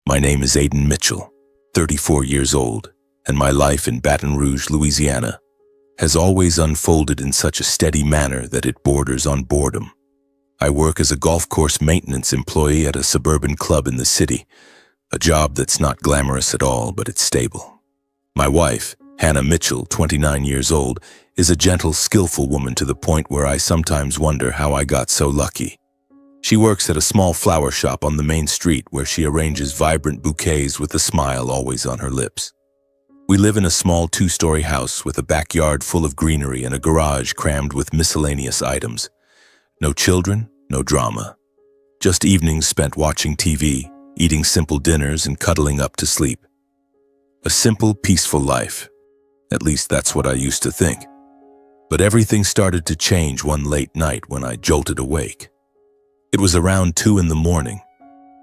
My name is Aiden Mitchell, 34 years old, and my life in Baton Rouge, Louisiana, has always unfolded in such a steady manner that it borders on boredom. I work as a golf course maintenance employee at a suburban club in the city, a job that's not glamorous at all, but it's stable. My wife, Hannah Mitchell, 29 years old, is a gentle, skillful woman to the point where I sometimes wonder how I got so lucky. She works at a small flower shop on the main street where she arranges vibrant bouquets with a smile always on her lips. We live in a small 2-story house with a backyard full of greenery and a garage crammed with miscellaneous items. No children, no drama. Just evenings spent watching TV, eating simple dinners and cuddling up to sleep. A simple, peaceful life. At least that's what I used to think. But everything started to change one late night when I jolted awake. It was around 2 in the morning.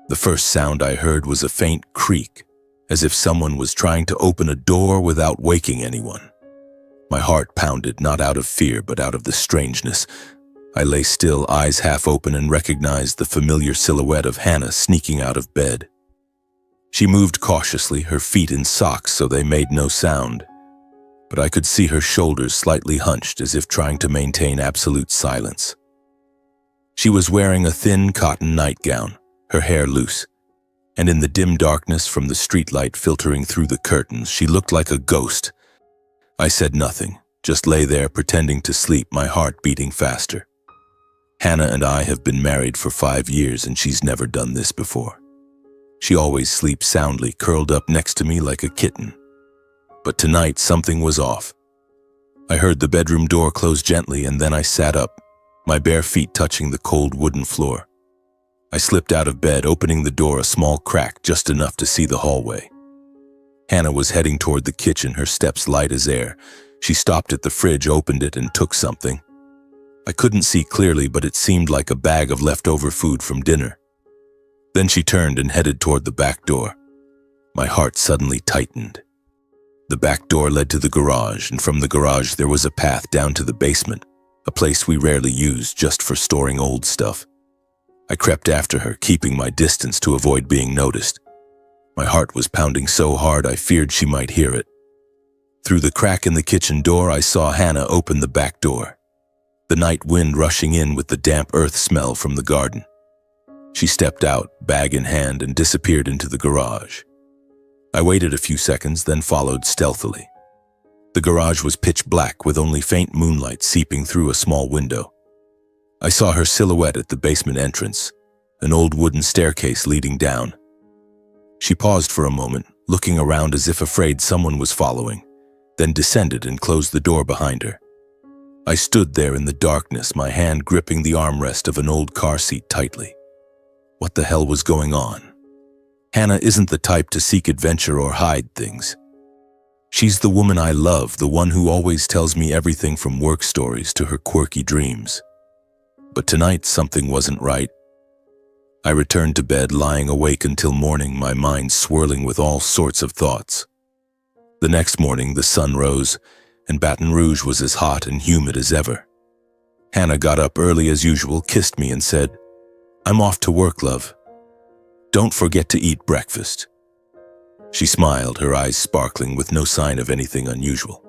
The first sound I heard was a faint creak, as if someone was trying to open a door without waking anyone. My heart pounded, not out of fear, but out of the strangeness. I lay still, eyes half open, and recognized the familiar silhouette of Hannah sneaking out of bed. She moved cautiously, her feet in socks so they made no sound, but I could see her shoulders slightly hunched as if trying to maintain absolute silence. She was wearing a thin cotton nightgown, her hair loose, and in the dim darkness from the streetlight filtering through the curtains, she looked like a ghost. I said nothing, just lay there pretending to sleep, my heart beating faster. Hannah and I have been married for 5 years and she's never done this before. She always sleeps soundly, curled up next to me like a kitten. But tonight something was off. I heard the bedroom door close gently and then I sat up, my bare feet touching the cold wooden floor. I slipped out of bed, opening the door a small crack, just enough to see the hallway. Hannah was heading toward the kitchen, her steps light as air. She stopped at the fridge, opened it, and took something. I couldn't see clearly, but it seemed like a bag of leftover food from dinner. Then she turned and headed toward the back door. My heart suddenly tightened. The back door led to the garage, and from the garage there was a path down to the basement, a place we rarely used just for storing old stuff. I crept after her, keeping my distance to avoid being noticed. My heart was pounding so hard I feared she might hear it. Through the crack in the kitchen door, I saw Hannah open the back door, the night wind rushing in with the damp earth smell from the garden. She stepped out, bag in hand, and disappeared into the garage. I waited a few seconds, then followed stealthily. The garage was pitch black with only faint moonlight seeping through a small window. I saw her silhouette at the basement entrance, an old wooden staircase leading down. She paused for a moment, looking around as if afraid someone was following, then descended and closed the door behind her. I stood there in the darkness, my hand gripping the armrest of an old car seat tightly. What the hell was going on? Hannah isn't the type to seek adventure or hide things. She's the woman I love, the one who always tells me everything from work stories to her quirky dreams. But tonight something wasn't right. I returned to bed, lying awake until morning, my mind swirling with all sorts of thoughts. The next morning the sun rose, and Baton Rouge was as hot and humid as ever. Hannah got up early as usual, kissed me and said, "I'm off to work, love. Don't forget to eat breakfast." She smiled, her eyes sparkling with no sign of anything unusual.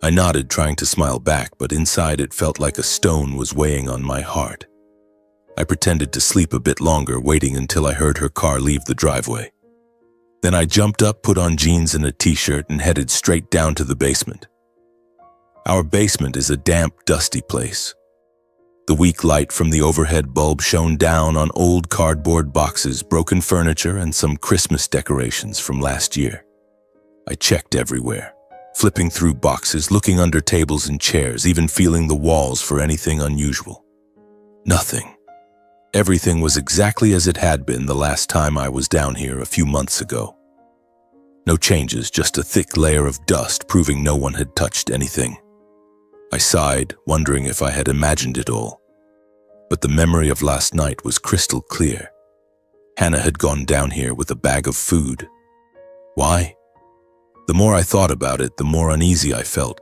I nodded, trying to smile back, but inside it felt like a stone was weighing on my heart. I pretended to sleep a bit longer, waiting until I heard her car leave the driveway. Then I jumped up, put on jeans and a t-shirt, and headed straight down to the basement. Our basement is a damp, dusty place. The weak light from the overhead bulb shone down on old cardboard boxes, broken furniture, and some Christmas decorations from last year. I checked everywhere, flipping through boxes, looking under tables and chairs, even feeling the walls for anything unusual. Nothing. Everything was exactly as it had been the last time I was down here a few months ago. No changes, just a thick layer of dust proving no one had touched anything. I sighed, wondering if I had imagined it all. But the memory of last night was crystal clear. Hannah had gone down here with a bag of food. Why? The more I thought about it, the more uneasy I felt.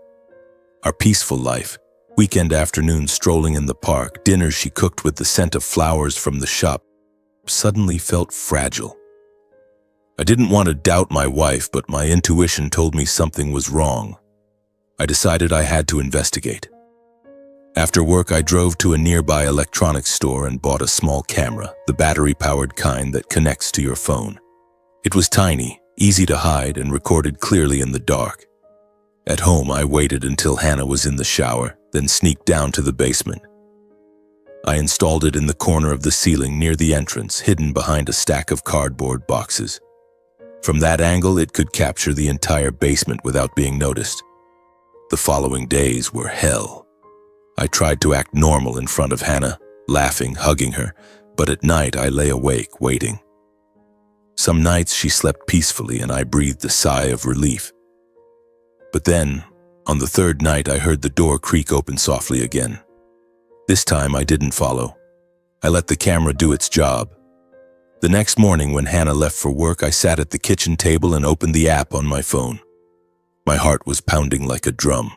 Our peaceful life, weekend afternoons strolling in the park, dinners she cooked with the scent of flowers from the shop, suddenly felt fragile. I didn't want to doubt my wife, but my intuition told me something was wrong. I decided I had to investigate. After work, I drove to a nearby electronics store and bought a small camera, the battery-powered kind that connects to your phone. It was tiny, easy to hide, and recorded clearly in the dark. At home, I waited until Hannah was in the shower, then sneaked down to the basement. I installed it in the corner of the ceiling near the entrance, hidden behind a stack of cardboard boxes. From that angle, it could capture the entire basement without being noticed. The following days were hell. I tried to act normal in front of Hannah, laughing, hugging her, but at night I lay awake, waiting. Some nights she slept peacefully and I breathed a sigh of relief. But then, on the third night, I heard the door creak open softly again. This time I didn't follow. I let the camera do its job. The next morning when Hannah left for work, I sat at the kitchen table and opened the app on my phone. My heart was pounding like a drum.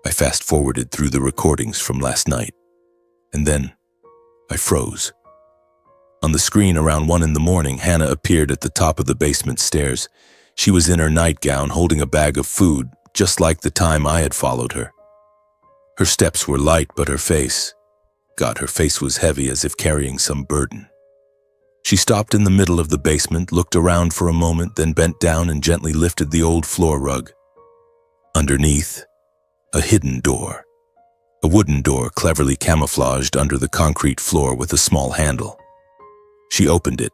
I fast-forwarded through the recordings from last night. And then, I froze. On the screen around 1 a.m, Hannah appeared at the top of the basement stairs. She was in her nightgown holding a bag of food, just like the time I had followed her. Her steps were light, but her face was heavy as if carrying some burden. She stopped in the middle of the basement, looked around for a moment, then bent down and gently lifted the old floor rug. Underneath, a hidden door. A wooden door cleverly camouflaged under the concrete floor with a small handle. She opened it.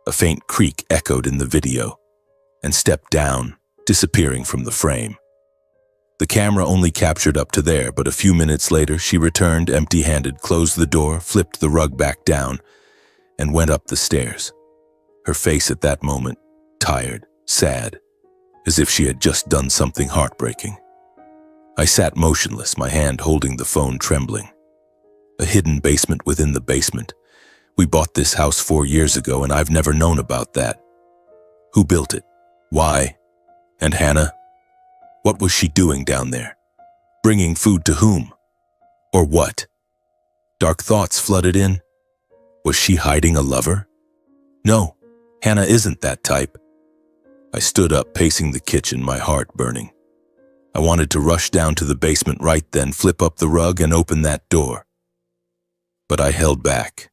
A faint creak echoed in the video, and stepped down, disappearing from the frame. The camera only captured up to there, but a few minutes later she returned empty-handed, closed the door, flipped the rug back down, and went up the stairs. Her face at that moment, tired, sad, as if she had just done something heartbreaking. I sat motionless, my hand holding the phone, trembling. A hidden basement within the basement. We bought this house 4 years ago, and I've never known about that. Who built it? Why? And Hannah? What was she doing down there? Bringing food to whom? Or what? Dark thoughts flooded in. Was she hiding a lover? No, Hannah isn't that type. I stood up, pacing the kitchen, my heart burning. I wanted to rush down to the basement right then, flip up the rug and open that door. But I held back.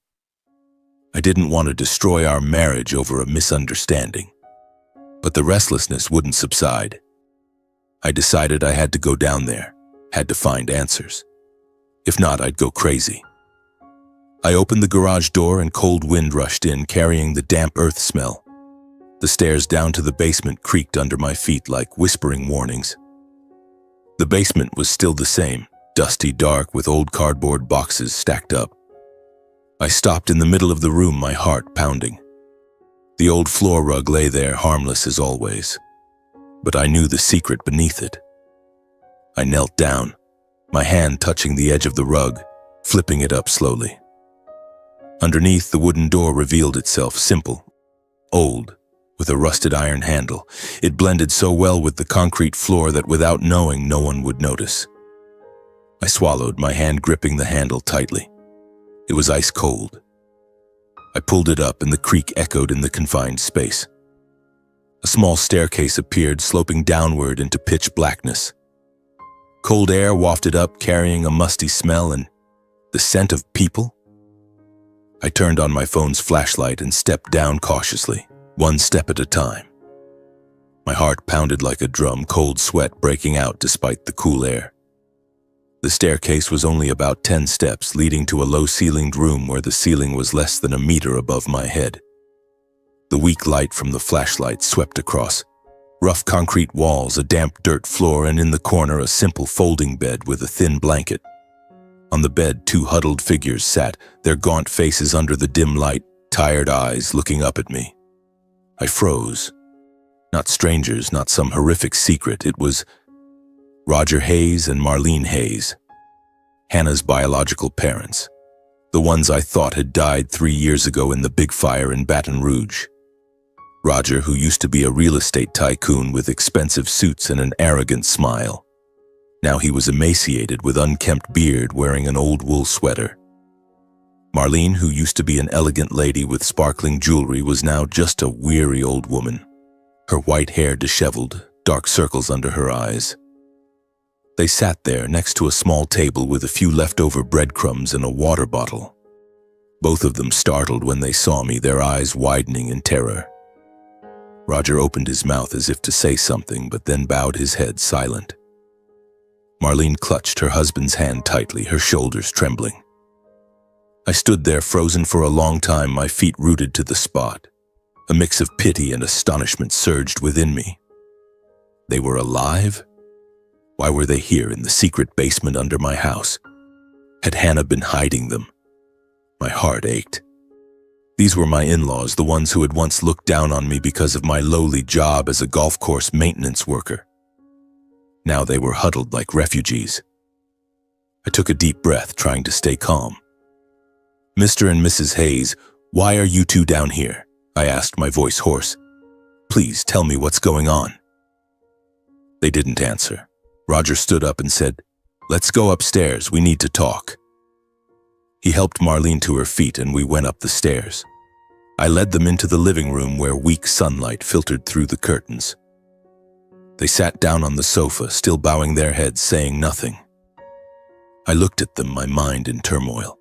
I didn't want to destroy our marriage over a misunderstanding. But the restlessness wouldn't subside. I decided I had to go down there, had to find answers. If not, I'd go crazy. I opened the garage door and cold wind rushed in, carrying the damp earth smell. The stairs down to the basement creaked under my feet like whispering warnings. The basement was still the same, dusty, dark, with old cardboard boxes stacked up. I stopped in the middle of the room, my heart pounding. The old floor rug lay there, harmless as always. But I knew the secret beneath it. I knelt down, my hand touching the edge of the rug, flipping it up slowly. Underneath, the wooden door revealed itself, simple, old, with a rusted iron handle. It blended so well with the concrete floor that without knowing, no one would notice. I swallowed, my hand gripping the handle tightly. It was ice cold. I pulled it up and the creak echoed in the confined space. A small staircase appeared, sloping downward into pitch blackness. Cold air wafted up, carrying a musty smell and the scent of people. I turned on my phone's flashlight and stepped down cautiously, one step at a time. My heart pounded like a drum, cold sweat breaking out despite the cool air. The staircase was only about 10 steps, leading to a low-ceilinged room where the ceiling was less than a meter above my head. The weak light from the flashlight swept across. Rough concrete walls, a damp dirt floor, and in the corner a simple folding bed with a thin blanket. On the bed, 2 huddled figures sat, their gaunt faces under the dim light, tired eyes looking up at me. I froze. Not strangers, not some horrific secret. It was Roger Hayes and Marlene Hayes, Hannah's biological parents, the ones I thought had died 3 years ago in the big fire in Baton Rouge. Roger, who used to be a real estate tycoon with expensive suits and an arrogant smile. Now he was emaciated with unkempt beard, wearing an old wool sweater. Marlene, who used to be an elegant lady with sparkling jewelry, was now just a weary old woman. Her white hair disheveled, dark circles under her eyes. They sat there next to a small table with a few leftover breadcrumbs and a water bottle. Both of them startled when they saw me, their eyes widening in terror. Roger opened his mouth as if to say something, but then bowed his head silent. Marlene clutched her husband's hand tightly, her shoulders trembling. I stood there frozen for a long time, my feet rooted to the spot. A mix of pity and astonishment surged within me. They were alive? Why were they here in the secret basement under my house? Had Hannah been hiding them? My heart ached. These were my in-laws, the ones who had once looked down on me because of my lowly job as a golf course maintenance worker. Now they were huddled like refugees. I took a deep breath, trying to stay calm. "Mr. and Mrs. Hayes, why are you two down here?" I asked, my voice hoarse. "Please tell me what's going on." They didn't answer. Roger stood up and said, "Let's go upstairs, we need to talk." He helped Marlene to her feet and we went up the stairs. I led them into the living room where weak sunlight filtered through the curtains. They sat down on the sofa, still bowing their heads, saying nothing. I looked at them, my mind in turmoil.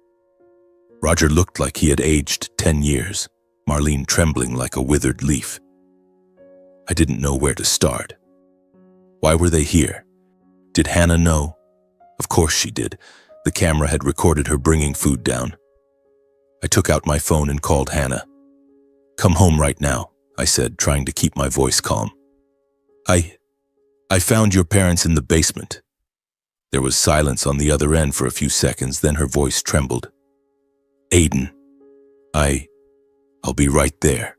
Roger looked like he had aged 10 years, Marlene trembling like a withered leaf. I didn't know where to start. Why were they here? Did Hannah know? Of course she did. The camera had recorded her bringing food down. I took out my phone and called Hannah. "Come home right now," I said, trying to keep my voice calm. I found your parents in the basement." There was silence on the other end for a few seconds, then her voice trembled. "Aiden, I'll be right there."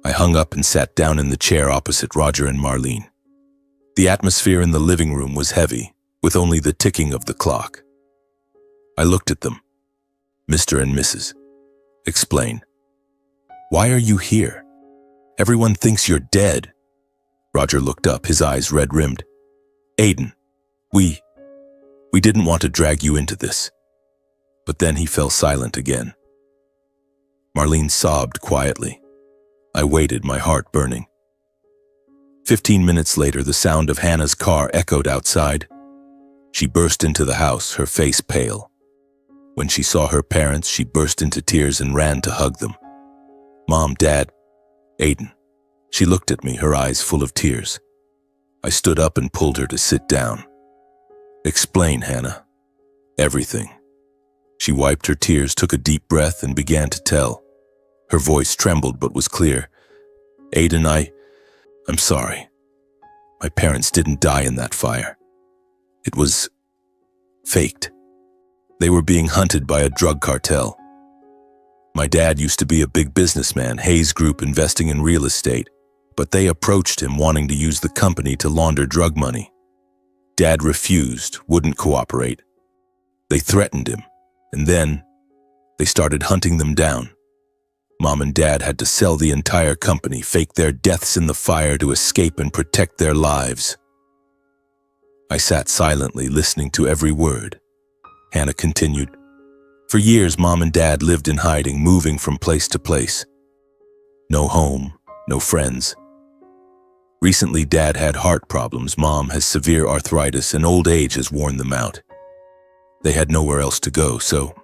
I hung up and sat down in the chair opposite Roger and Marlene. The atmosphere in the living room was heavy, with only the ticking of the clock. I looked at them. "Mr. and Mrs. Explain. Why are you here? Everyone thinks you're dead." Roger looked up, his eyes red-rimmed. "Aiden, we didn't want to drag you into this." But then he fell silent again. Marlene sobbed quietly. I waited, my heart burning. 15 minutes later, the sound of Hannah's car echoed outside. She burst into the house, her face pale. When she saw her parents, she burst into tears and ran to hug them. "Mom, Dad, Aiden." She looked at me, her eyes full of tears. I stood up and pulled her to sit down. "Explain, Hannah. Everything." She wiped her tears, took a deep breath, and began to tell. Her voice trembled but was clear. "Aiden, I'm sorry. My parents didn't die in that fire. It was faked. They were being hunted by a drug cartel. My dad used to be a big businessman, Hayes Group, investing in real estate, but they approached him wanting to use the company to launder drug money. Dad refused, wouldn't cooperate. They threatened him, and then they started hunting them down. Mom and Dad had to sell the entire company, fake their deaths in the fire to escape and protect their lives." I sat silently, listening to every word. Hannah continued. "For years, Mom and Dad lived in hiding, moving from place to place. No home, no friends. Recently, Dad had heart problems, Mom has severe arthritis, and old age has worn them out. They had nowhere else to go, so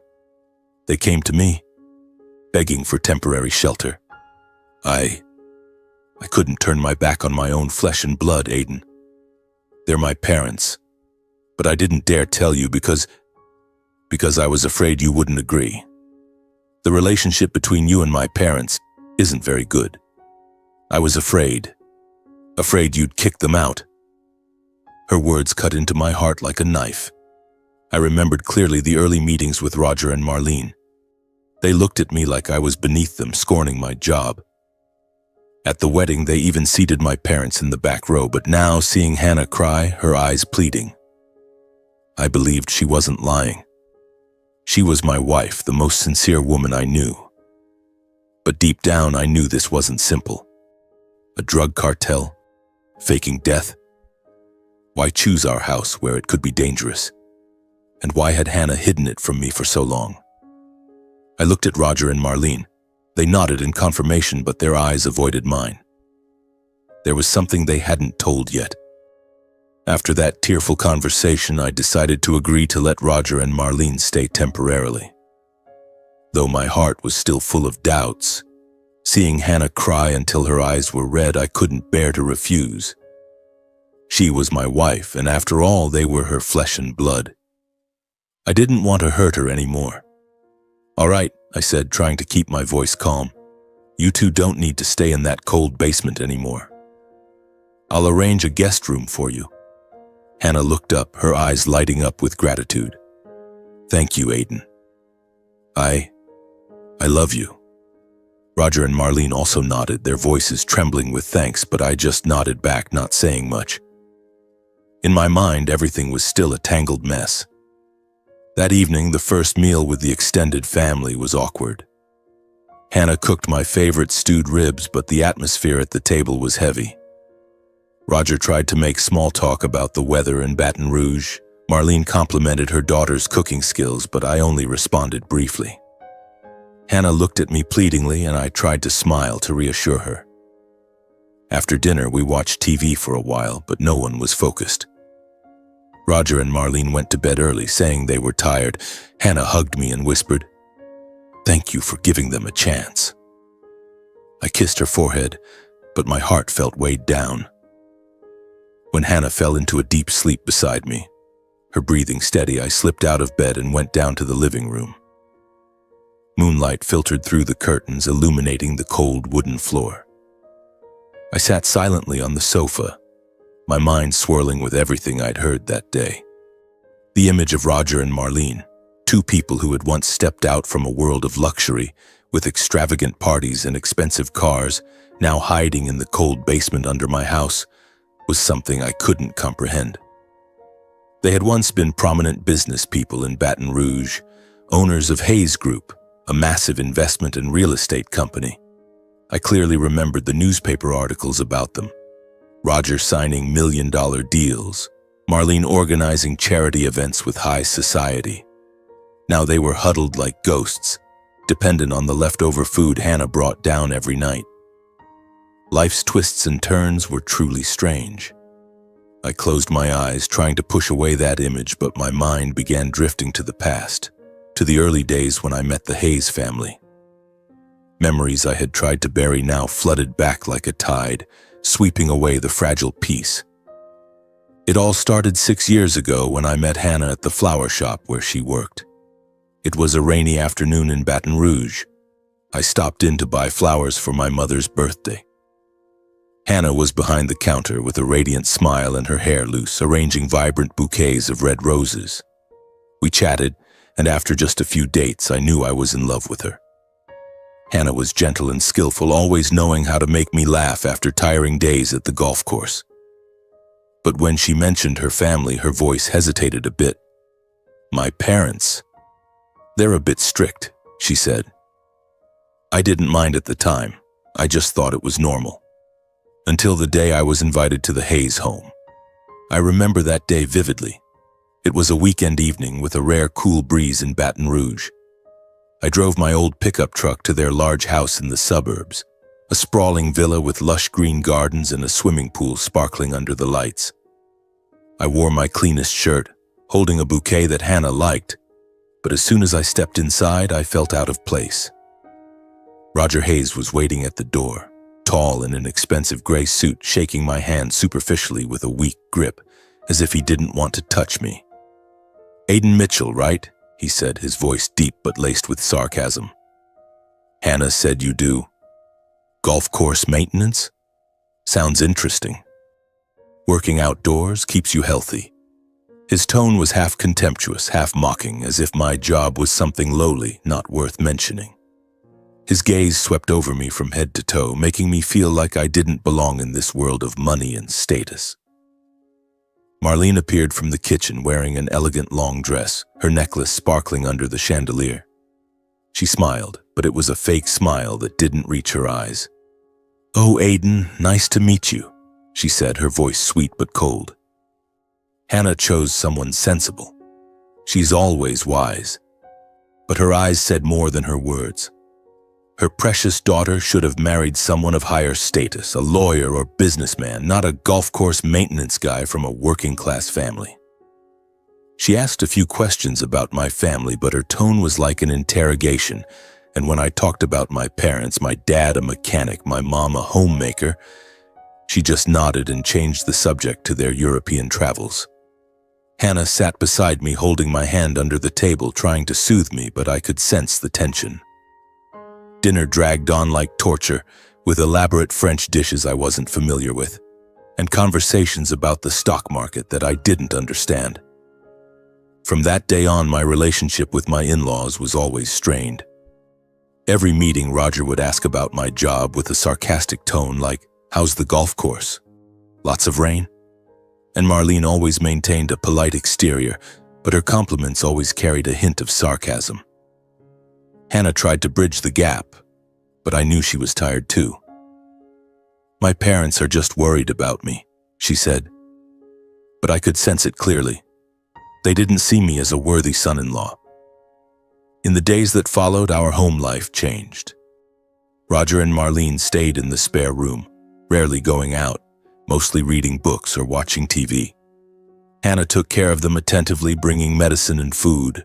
they came to me, begging for temporary shelter. I couldn't turn my back on my own flesh and blood, Aiden. They're my parents, but I didn't dare tell you because I was afraid you wouldn't agree. The relationship between you and my parents isn't very good. I was afraid you'd kick them out." Her words cut into my heart like a knife. I remembered clearly the early meetings with Roger and Marlene. They looked at me like I was beneath them, scorning my job. At the wedding, they even seated my parents in the back row, but now, seeing Hannah cry, her eyes pleading, I believed she wasn't lying. She was my wife, the most sincere woman I knew. But deep down, I knew this wasn't simple. A drug cartel, faking death. Why choose our house where it could be dangerous? And why had Hannah hidden it from me for so long? I looked at Roger and Marlene. They nodded in confirmation, but their eyes avoided mine. There was something they hadn't told yet. After that tearful conversation, I decided to agree to let Roger and Marlene stay temporarily. Though my heart was still full of doubts, seeing Hannah cry until her eyes were red, I couldn't bear to refuse. She was my wife, and after all, they were her flesh and blood. I didn't want to hurt her anymore. "All right," I said, trying to keep my voice calm. "You two don't need to stay in that cold basement anymore. I'll arrange a guest room for you." Hannah looked up, her eyes lighting up with gratitude. "Thank you, Aiden. I love you." Roger and Marlene also nodded, their voices trembling with thanks, but I just nodded back, not saying much. In my mind, everything was still a tangled mess. That evening, the first meal with the extended family was awkward. Hannah cooked my favorite stewed ribs, but the atmosphere at the table was heavy. Roger tried to make small talk about the weather in Baton Rouge. Marlene complimented her daughter's cooking skills, but I only responded briefly. Hannah looked at me pleadingly, and I tried to smile to reassure her. After dinner, we watched TV for a while, but no one was focused. Roger and Marlene went to bed early, saying they were tired. Hannah hugged me and whispered, "Thank you for giving them a chance." I kissed her forehead, but my heart felt weighed down. When Hannah fell into a deep sleep beside me, her breathing steady, I slipped out of bed and went down to the living room. Moonlight filtered through the curtains, illuminating the cold wooden floor. I sat silently on the sofa, my mind swirling with everything I'd heard that day. The image of Roger and Marlene, two people who had once stepped out from a world of luxury with extravagant parties and expensive cars, now hiding in the cold basement under my house, was something I couldn't comprehend. They had once been prominent business people in Baton Rouge, owners of Hayes Group, a massive investment and real estate company. I clearly remembered the newspaper articles about them. Roger signing million-dollar deals, Marlene organizing charity events with high society. Now they were huddled like ghosts, dependent on the leftover food Hannah brought down every night. Life's twists and turns were truly strange. I closed my eyes, trying to push away that image, but my mind began drifting to the past, to the early days when I met the Hayes family. Memories I had tried to bury now flooded back like a tide, sweeping away the fragile peace. It all started 6 years ago when I met Hannah at the flower shop where she worked. It was a rainy afternoon in Baton Rouge. I stopped in to buy flowers for my mother's birthday. Hannah was behind the counter with a radiant smile and her hair loose, arranging vibrant bouquets of red roses. We chatted, and after just a few dates, I knew I was in love with her. Hannah was gentle and skillful, always knowing how to make me laugh after tiring days at the golf course. But when she mentioned her family, her voice hesitated a bit. "My parents, they're a bit strict," she said. I didn't mind at the time. I just thought it was normal. Until the day I was invited to the Hayes home. I remember that day vividly. It was a weekend evening with a rare cool breeze in Baton Rouge. I drove my old pickup truck to their large house in the suburbs, a sprawling villa with lush green gardens and a swimming pool sparkling under the lights. I wore my cleanest shirt, holding a bouquet that Hannah liked, but as soon as I stepped inside, I felt out of place. Roger Hayes was waiting at the door, tall in an expensive gray suit, shaking my hand superficially with a weak grip, as if he didn't want to touch me. "Aiden Mitchell, right?" he said, his voice deep but laced with sarcasm. "Hannah said you do. Golf course maintenance? Sounds interesting. Working outdoors keeps you healthy." His tone was half contemptuous, half mocking, as if my job was something lowly, not worth mentioning. His gaze swept over me from head to toe, making me feel like I didn't belong in this world of money and status. Marlene appeared from the kitchen wearing an elegant long dress, her necklace sparkling under the chandelier. She smiled, but it was a fake smile that didn't reach her eyes. "Oh, Aiden, nice to meet you," she said, her voice sweet but cold. Hannah chose someone sensible. She's always wise. but her eyes said more than her words. Her precious daughter should have married someone of higher status, a lawyer or businessman, not a golf course maintenance guy from a working-class family. She asked a few questions about my family, but her tone was like an interrogation, and when I talked about my parents, my dad a mechanic, my mom a homemaker, she just nodded and changed the subject to their European travels. Hannah sat beside me, holding my hand under the table, trying to soothe me, but I could sense the tension. Dinner dragged on like torture, with elaborate French dishes I wasn't familiar with, and conversations about the stock market that I didn't understand. From that day on, my relationship with my in-laws was always strained. Every meeting, Roger would ask about my job with a sarcastic tone like, "How's the golf course? Lots of rain?" And Marlene always maintained a polite exterior, but her compliments always carried a hint of sarcasm. Hannah tried to bridge the gap, but I knew she was tired too. "My parents are just worried about me," she said, but I could sense it clearly. They didn't see me as a worthy son-in-law. In the days that followed, our home life changed. Roger and Marlene stayed in the spare room, rarely going out, mostly reading books or watching TV. Hannah took care of them attentively, bringing medicine and food.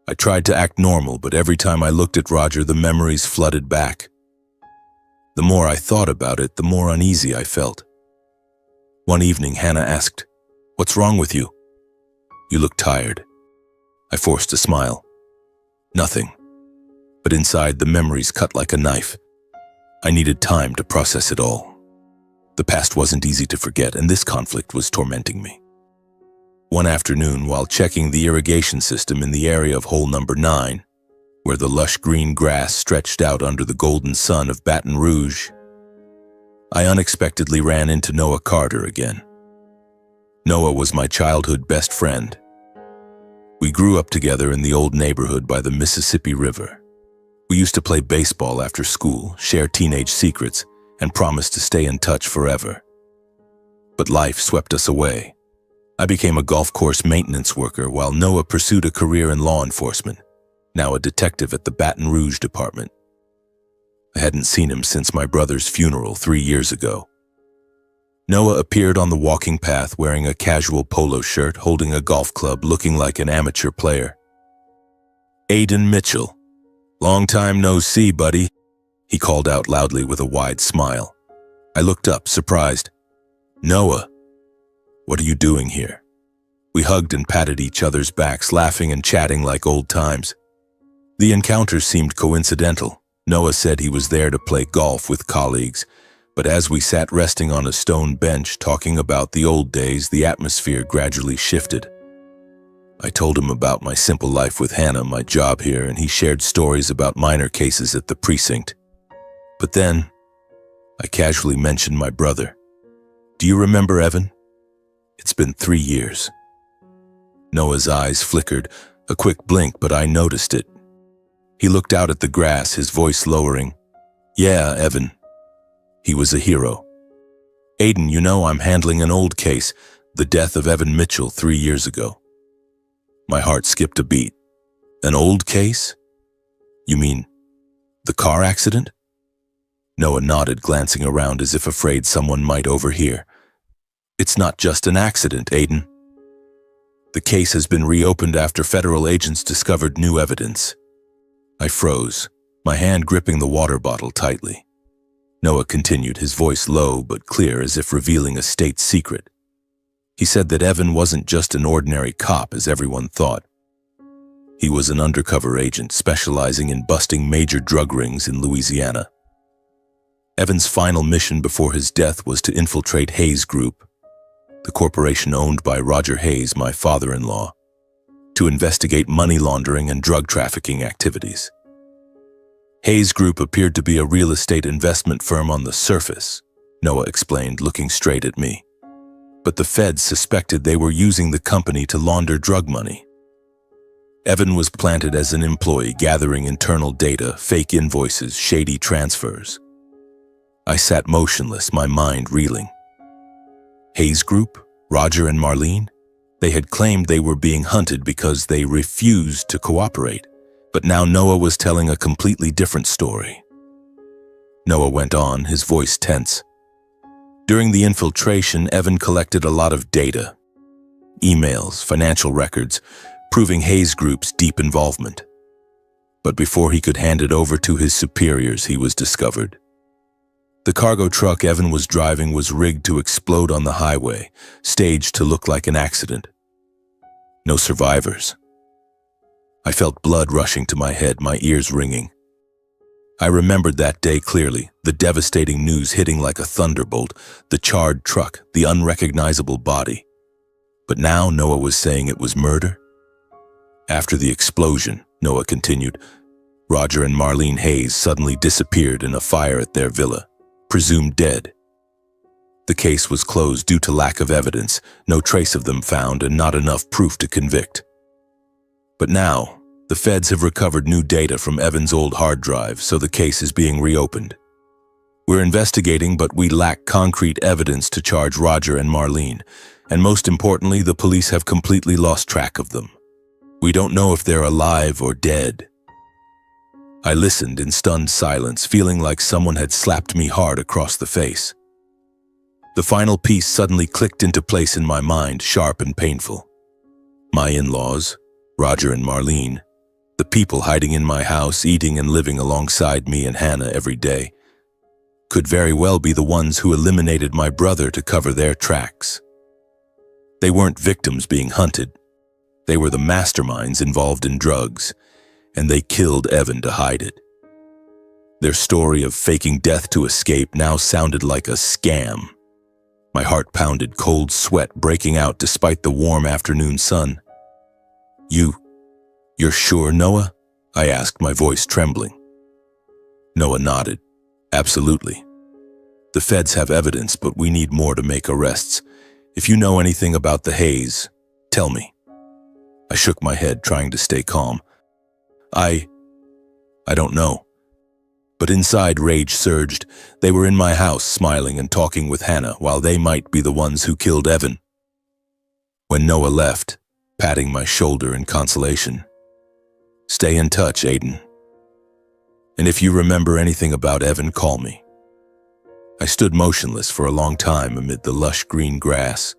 I tried to act normal, but every time I looked at Roger, the memories flooded back. The more I thought about it, the more uneasy I felt. One evening, Hannah asked, "What's wrong with you?" "You look tired." I forced a smile. "Nothing." But inside, the memories cut like a knife. I needed time to process it all. The past wasn't easy to forget, and this conflict was tormenting me. One afternoon, while checking the irrigation system in the area of hole number 9, where the lush green grass stretched out under the golden sun of Baton Rouge, I unexpectedly ran into Noah Carter again. Noah was my childhood best friend. We grew up together in the old neighborhood by the Mississippi River. We used to play baseball after school, share teenage secrets, and promise to stay in touch forever. But life swept us away. I became a golf course maintenance worker while Noah pursued a career in law enforcement, now a detective at the Baton Rouge department. I hadn't seen him since my brother's funeral 3 years ago. Noah appeared on the walking path wearing a casual polo shirt, holding a golf club, looking like an amateur player. "Aiden Mitchell. Long time no see, buddy," he called out loudly with a wide smile. I looked up, surprised. "Noah, what are you doing here?" We hugged and patted each other's backs, laughing and chatting like old times. The encounter seemed coincidental. Noah said he was there to play golf with colleagues, but as we sat resting on a stone bench talking about the old days, the atmosphere gradually shifted. I told him about my simple life with Hannah, my job here, and he shared stories about minor cases at the precinct. But then, I casually mentioned my brother. "Do you remember Evan? It's been 3 years." Noah's eyes flickered, a quick blink, but I noticed it. He looked out at the grass, his voice lowering. "Yeah, Evan. He was a hero. Aiden, you know, I'm handling an old case, the death of Evan Mitchell 3 years ago." My heart skipped a beat. "An old case? You mean the car accident?" Noah nodded, glancing around as if afraid someone might overhear. "It's not just an accident, Aiden. The case has been reopened after federal agents discovered new evidence." I froze, my hand gripping the water bottle tightly. Noah continued, his voice low but clear, as if revealing a state secret. He said that Evan wasn't just an ordinary cop as everyone thought. He was an undercover agent specializing in busting major drug rings in Louisiana. Evan's final mission before his death was to infiltrate Hayes Group, the corporation owned by Roger Hayes, my father-in-law, to investigate money laundering and drug trafficking activities. Hayes Group appeared to be a real estate investment firm on the surface, Noah explained, looking straight at me. But the feds suspected they were using the company to launder drug money. Evan was planted as an employee, gathering internal data, fake invoices, shady transfers. I sat motionless, my mind reeling. Hayes Group, Roger and Marlene, they had claimed they were being hunted because they refused to cooperate, But now Noah was telling a completely different story. Noah went on, his voice tense. During the infiltration, Evan collected a lot of data. Emails, financial records, proving Hayes Group's deep involvement. But before he could hand it over to his superiors, he was discovered. The cargo truck Evan was driving was rigged to explode on the highway, staged to look like an accident. No survivors. I felt blood rushing to my head, my ears ringing. I remembered that day clearly, the devastating news hitting like a thunderbolt, the charred truck, the unrecognizable body. But now Noah was saying it was murder? After the explosion, Noah continued, Roger and Marlene Hayes suddenly disappeared in a fire at their villa, presumed dead. The case was closed due to lack of evidence, no trace of them found, and not enough proof to convict. But now, the feds have recovered new data from Evan's old hard drive, so the case is being reopened. We're investigating, but we lack concrete evidence to charge Roger and Marlene, and most importantly, the police have completely lost track of them. We don't know if they're alive or dead. I listened in stunned silence, feeling like someone had slapped me hard across the face. The final piece suddenly clicked into place in my mind, sharp and painful. My in-laws, Roger and Marlene, the people hiding in my house, eating and living alongside me and Hannah every day, could very well be the ones who eliminated my brother to cover their tracks. They weren't victims being hunted. They were the masterminds involved in drugs, and they killed Evan to hide it. Their story of faking death to escape now sounded like a scam. My heart pounded, cold sweat breaking out despite the warm afternoon sun. You're sure, Noah? I asked, my voice trembling. Noah nodded. Absolutely. The feds have evidence, but we need more to make arrests. If you know anything about the Hayes, tell me. I shook my head, trying to stay calm. I don't know. But inside, rage surged. They were in my house, smiling and talking with Hannah, while they might be the ones who killed Evan. When Noah left, patting my shoulder in consolation. Stay in touch, Aiden. And if you remember anything about Evan, call me. I stood motionless for a long time amid the lush green grass,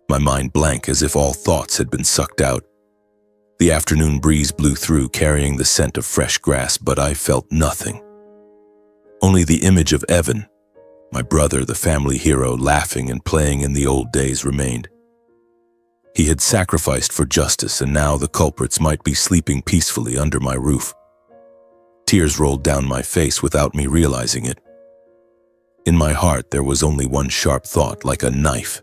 my mind blank as if all thoughts had been sucked out. The afternoon breeze blew through, carrying the scent of fresh grass, but I felt nothing. Only the image of Evan, my brother, the family hero, laughing and playing in the old days remained. He had sacrificed for justice, and now the culprits might be sleeping peacefully under my roof. Tears rolled down my face without me realizing it. In my heart, there was only one sharp thought, like a knife.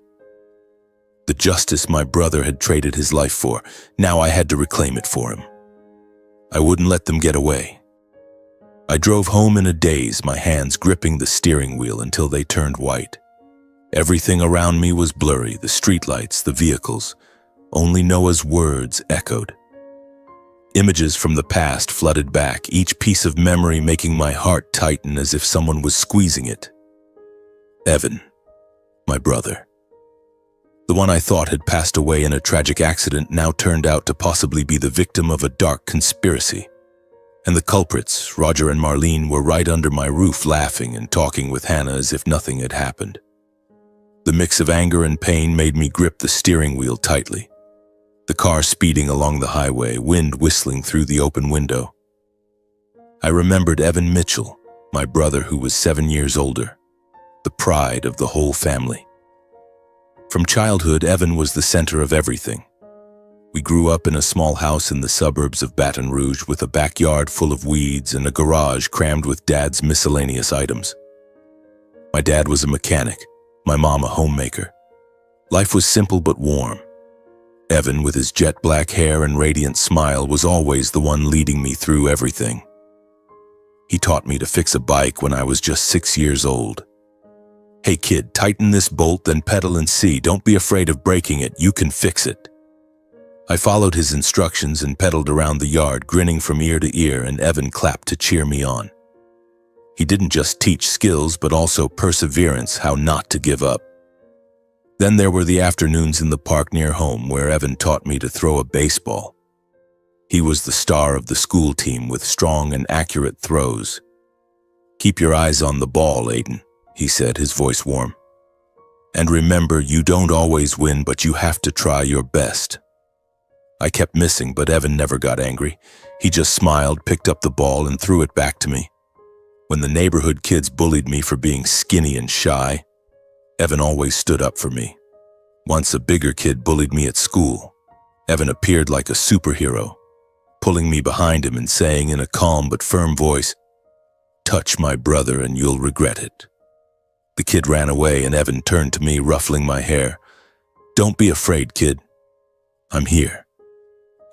The justice my brother had traded his life for, now I had to reclaim it for him. I wouldn't let them get away. I drove home in a daze, my hands gripping the steering wheel until they turned white. Everything around me was blurry, the streetlights, the vehicles. Only Noah's words echoed. Images from the past flooded back, each piece of memory making my heart tighten as if someone was squeezing it. Evan, my brother. The one I thought had passed away in a tragic accident now turned out to possibly be the victim of a dark conspiracy. And the culprits, Roger and Marlene, were right under my roof laughing and talking with Hannah as if nothing had happened. The mix of anger and pain made me grip the steering wheel tightly. The car speeding along the highway, wind whistling through the open window. I remembered Evan Mitchell, my brother who was 7 years older, the pride of the whole family. From childhood, Evan was the center of everything. We grew up in a small house in the suburbs of Baton Rouge with a backyard full of weeds and a garage crammed with Dad's miscellaneous items. My dad was a mechanic, my mom a homemaker. Life was simple but warm. Evan, with his jet black hair and radiant smile, was always the one leading me through everything. He taught me to fix a bike when I was just 6 years old. Hey kid, tighten this bolt, then pedal and see. Don't be afraid of breaking it, you can fix it. I followed his instructions and pedaled around the yard, grinning from ear to ear, and Evan clapped to cheer me on. He didn't just teach skills, but also perseverance, how not to give up. Then there were the afternoons in the park near home where Evan taught me to throw a baseball. He was the star of the school team with strong and accurate throws. "Keep your eyes on the ball, Aiden," he said, his voice warm. "And remember, you don't always win, but you have to try your best." I kept missing, but Evan never got angry. He just smiled, picked up the ball, and threw it back to me. When the neighborhood kids bullied me for being skinny and shy, Evan always stood up for me. Once a bigger kid bullied me at school. Evan appeared like a superhero, pulling me behind him and saying in a calm but firm voice, "Touch my brother and you'll regret it." The kid ran away and Evan turned to me, ruffling my hair. "Don't be afraid, kid. I'm here."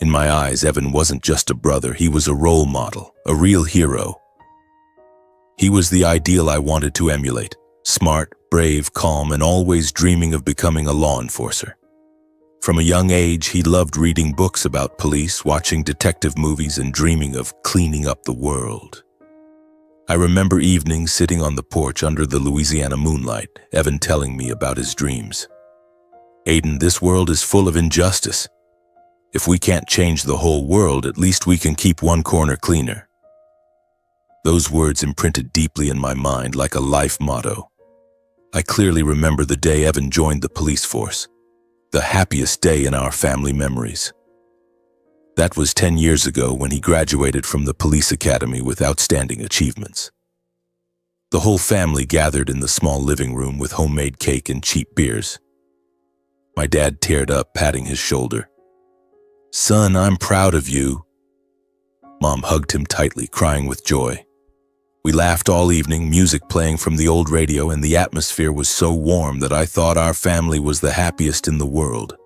In my eyes, Evan wasn't just a brother, he was a role model, a real hero. He was the ideal I wanted to emulate, smart, brave, calm, and always dreaming of becoming a law enforcer. From a young age, he loved reading books about police, watching detective movies, and dreaming of cleaning up the world. I remember evenings sitting on the porch under the Louisiana moonlight, Evan telling me about his dreams. "Aiden, this world is full of injustice. If we can't change the whole world, at least we can keep one corner cleaner." Those words imprinted deeply in my mind like a life motto. I clearly remember the day Evan joined the police force, the happiest day in our family memories. That was 10 years ago when he graduated from the police academy with outstanding achievements. The whole family gathered in the small living room with homemade cake and cheap beers. My dad teared up, patting his shoulder. "Son, I'm proud of you." Mom hugged him tightly, crying with joy. We laughed all evening, music playing from the old radio, and the atmosphere was so warm that I thought our family was the happiest in the world.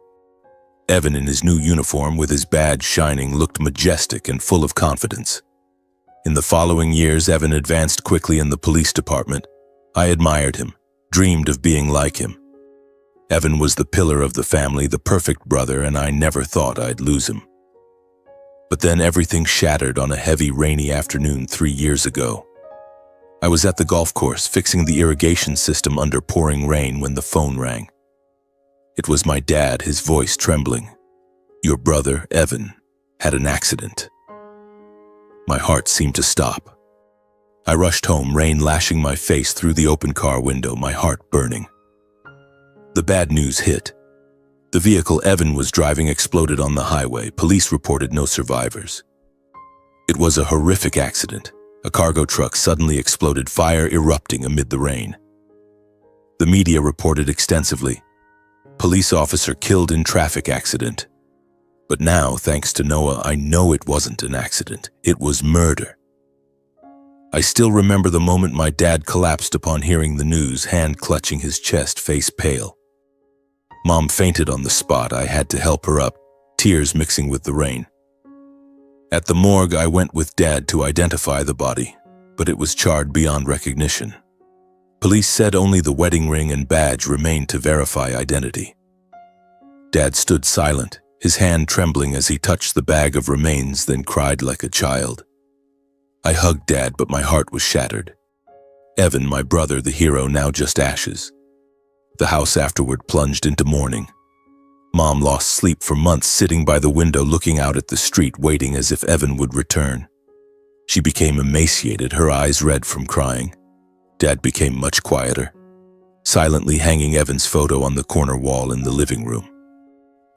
Evan, in his new uniform with his badge shining, looked majestic and full of confidence. In the following years, Evan advanced quickly in the police department. I admired him, dreamed of being like him. Evan was the pillar of the family, the perfect brother, and I never thought I'd lose him. But then everything shattered on a heavy, rainy afternoon 3 years ago. I was at the golf course fixing the irrigation system under pouring rain when the phone rang. It was my dad, his voice trembling. "Your brother, Evan, had an accident." My heart seemed to stop. I rushed home, rain lashing my face through the open car window, my heart burning. The bad news hit. The vehicle Evan was driving exploded on the highway. Police reported no survivors. It was a horrific accident. A cargo truck suddenly exploded, fire erupting amid the rain. The media reported extensively. Police officer killed in traffic accident. But now, thanks to Noah, I know it wasn't an accident. It was murder. I still remember the moment my dad collapsed upon hearing the news, hand clutching his chest, face pale. Mom fainted on the spot. I had to help her up, tears mixing with the rain. At the morgue, I went with Dad to identify the body, but it was charred beyond recognition. Police said only the wedding ring and badge remained to verify identity. Dad stood silent, his hand trembling as he touched the bag of remains, then cried like a child. I hugged Dad, but my heart was shattered. Evan, my brother, the hero, now just ashes. The house afterward plunged into mourning. Mom lost sleep for months, sitting by the window looking out at the street, waiting as if Evan would return. She became emaciated, her eyes red from crying. Dad became much quieter, silently hanging Evan's photo on the corner wall in the living room.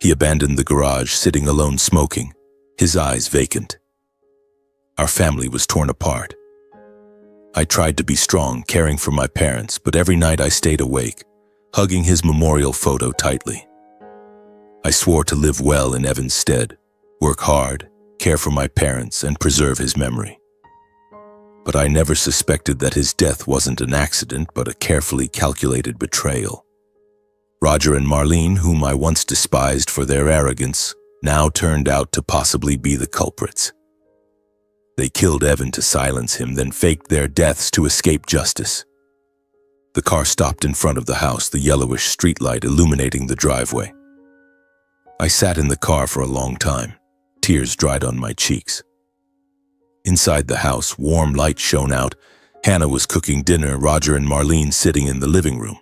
He abandoned the garage, sitting alone smoking, his eyes vacant. Our family was torn apart. I tried to be strong, caring for my parents, but every night I stayed awake, hugging his memorial photo tightly. I swore to live well in Evan's stead, work hard, care for my parents, and preserve his memory. But I never suspected that his death wasn't an accident, but a carefully calculated betrayal. Roger and Marlene, whom I once despised for their arrogance, now turned out to possibly be the culprits. They killed Evan to silence him, then faked their deaths to escape justice. The car stopped in front of the house, the yellowish streetlight illuminating the driveway. I sat in the car for a long time, tears dried on my cheeks. Inside the house, warm light shone out. Hannah was cooking dinner, Roger and Marlene sitting in the living room.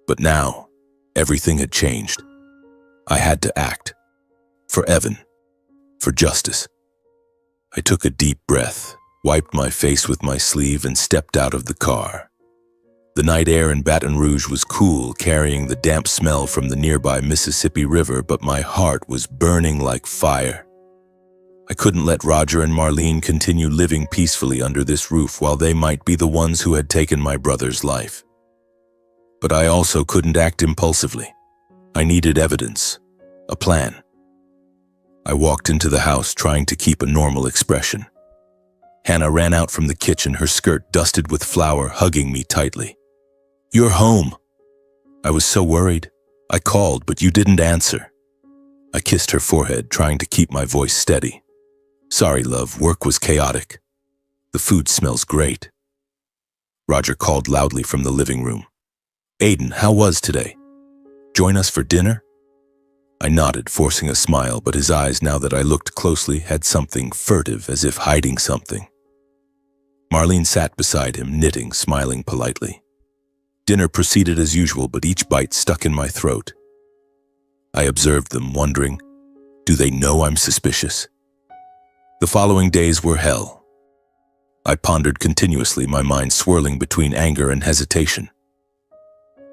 But now, everything had changed. I had to act. For Evan. For justice. I took a deep breath, wiped my face with my sleeve, and stepped out of the car. The night air in Baton Rouge was cool, carrying the damp smell from the nearby Mississippi River, but my heart was burning like fire. I couldn't let Roger and Marlene continue living peacefully under this roof while they might be the ones who had taken my brother's life. But I also couldn't act impulsively. I needed evidence, a plan. I walked into the house trying to keep a normal expression. Hannah ran out from the kitchen, her skirt dusted with flour, hugging me tightly. "You're home." I was so worried. I called, but you didn't answer. I kissed her forehead, trying to keep my voice steady. "Sorry, love, work was chaotic. The food smells great." Roger called loudly from the living room. "Aiden, how was today? Join us for dinner?" I nodded, forcing a smile, but his eyes, now that I looked closely, had something furtive, as if hiding something. Marlene sat beside him, knitting, smiling politely. Dinner proceeded as usual, but each bite stuck in my throat. I observed them, wondering, do they know I'm suspicious? The following days were hell. I pondered continuously, my mind swirling between anger and hesitation.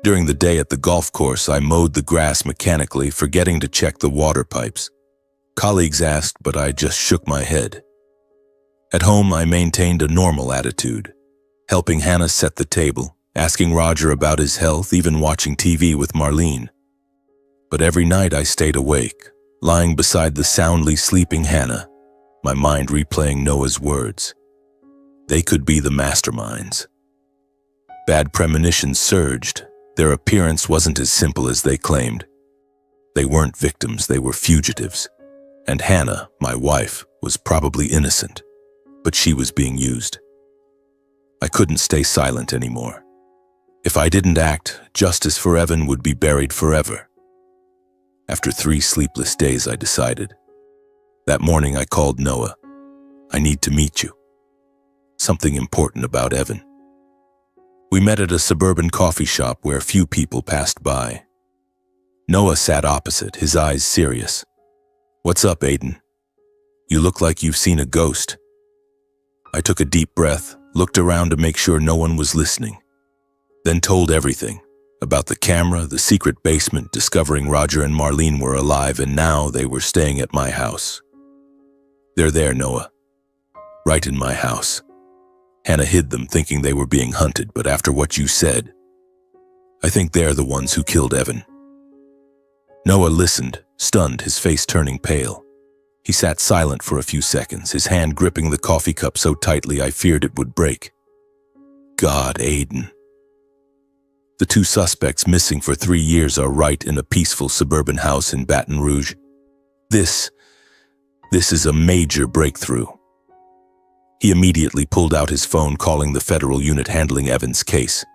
During the day at the golf course, I mowed the grass mechanically, forgetting to check the water pipes. Colleagues asked, but I just shook my head. At home, I maintained a normal attitude, helping Hannah set the table, asking Roger about his health, even watching TV with Marlene. But every night I stayed awake, lying beside the soundly sleeping Hannah, my mind replaying Noah's words. They could be the masterminds. Bad premonitions surged. Their appearance wasn't as simple as they claimed. They weren't victims, they were fugitives. And Hannah, my wife, was probably innocent, but she was being used. I couldn't stay silent anymore. If I didn't act, justice for Evan would be buried forever. After 3 sleepless days, I decided. That morning I called Noah. "I need to meet you. Something important about Evan." We met at a suburban coffee shop where few people passed by. Noah sat opposite, his eyes serious. "What's up, Aiden? You look like you've seen a ghost." I took a deep breath, looked around to make sure no one was listening, then told everything about the camera, the secret basement, discovering Roger and Marlene were alive and now they were staying at my house. "They're there, Noah. Right in my house. Hannah hid them thinking they were being hunted, but after what you said, I think they're the ones who killed Evan." Noah listened, stunned, his face turning pale. He sat silent for a few seconds, his hand gripping the coffee cup so tightly I feared it would break. "God, Aiden. The 2 suspects missing for 3 years are right in a peaceful suburban house in Baton Rouge. This is a major breakthrough." He immediately pulled out his phone, calling the federal unit handling Evan's case,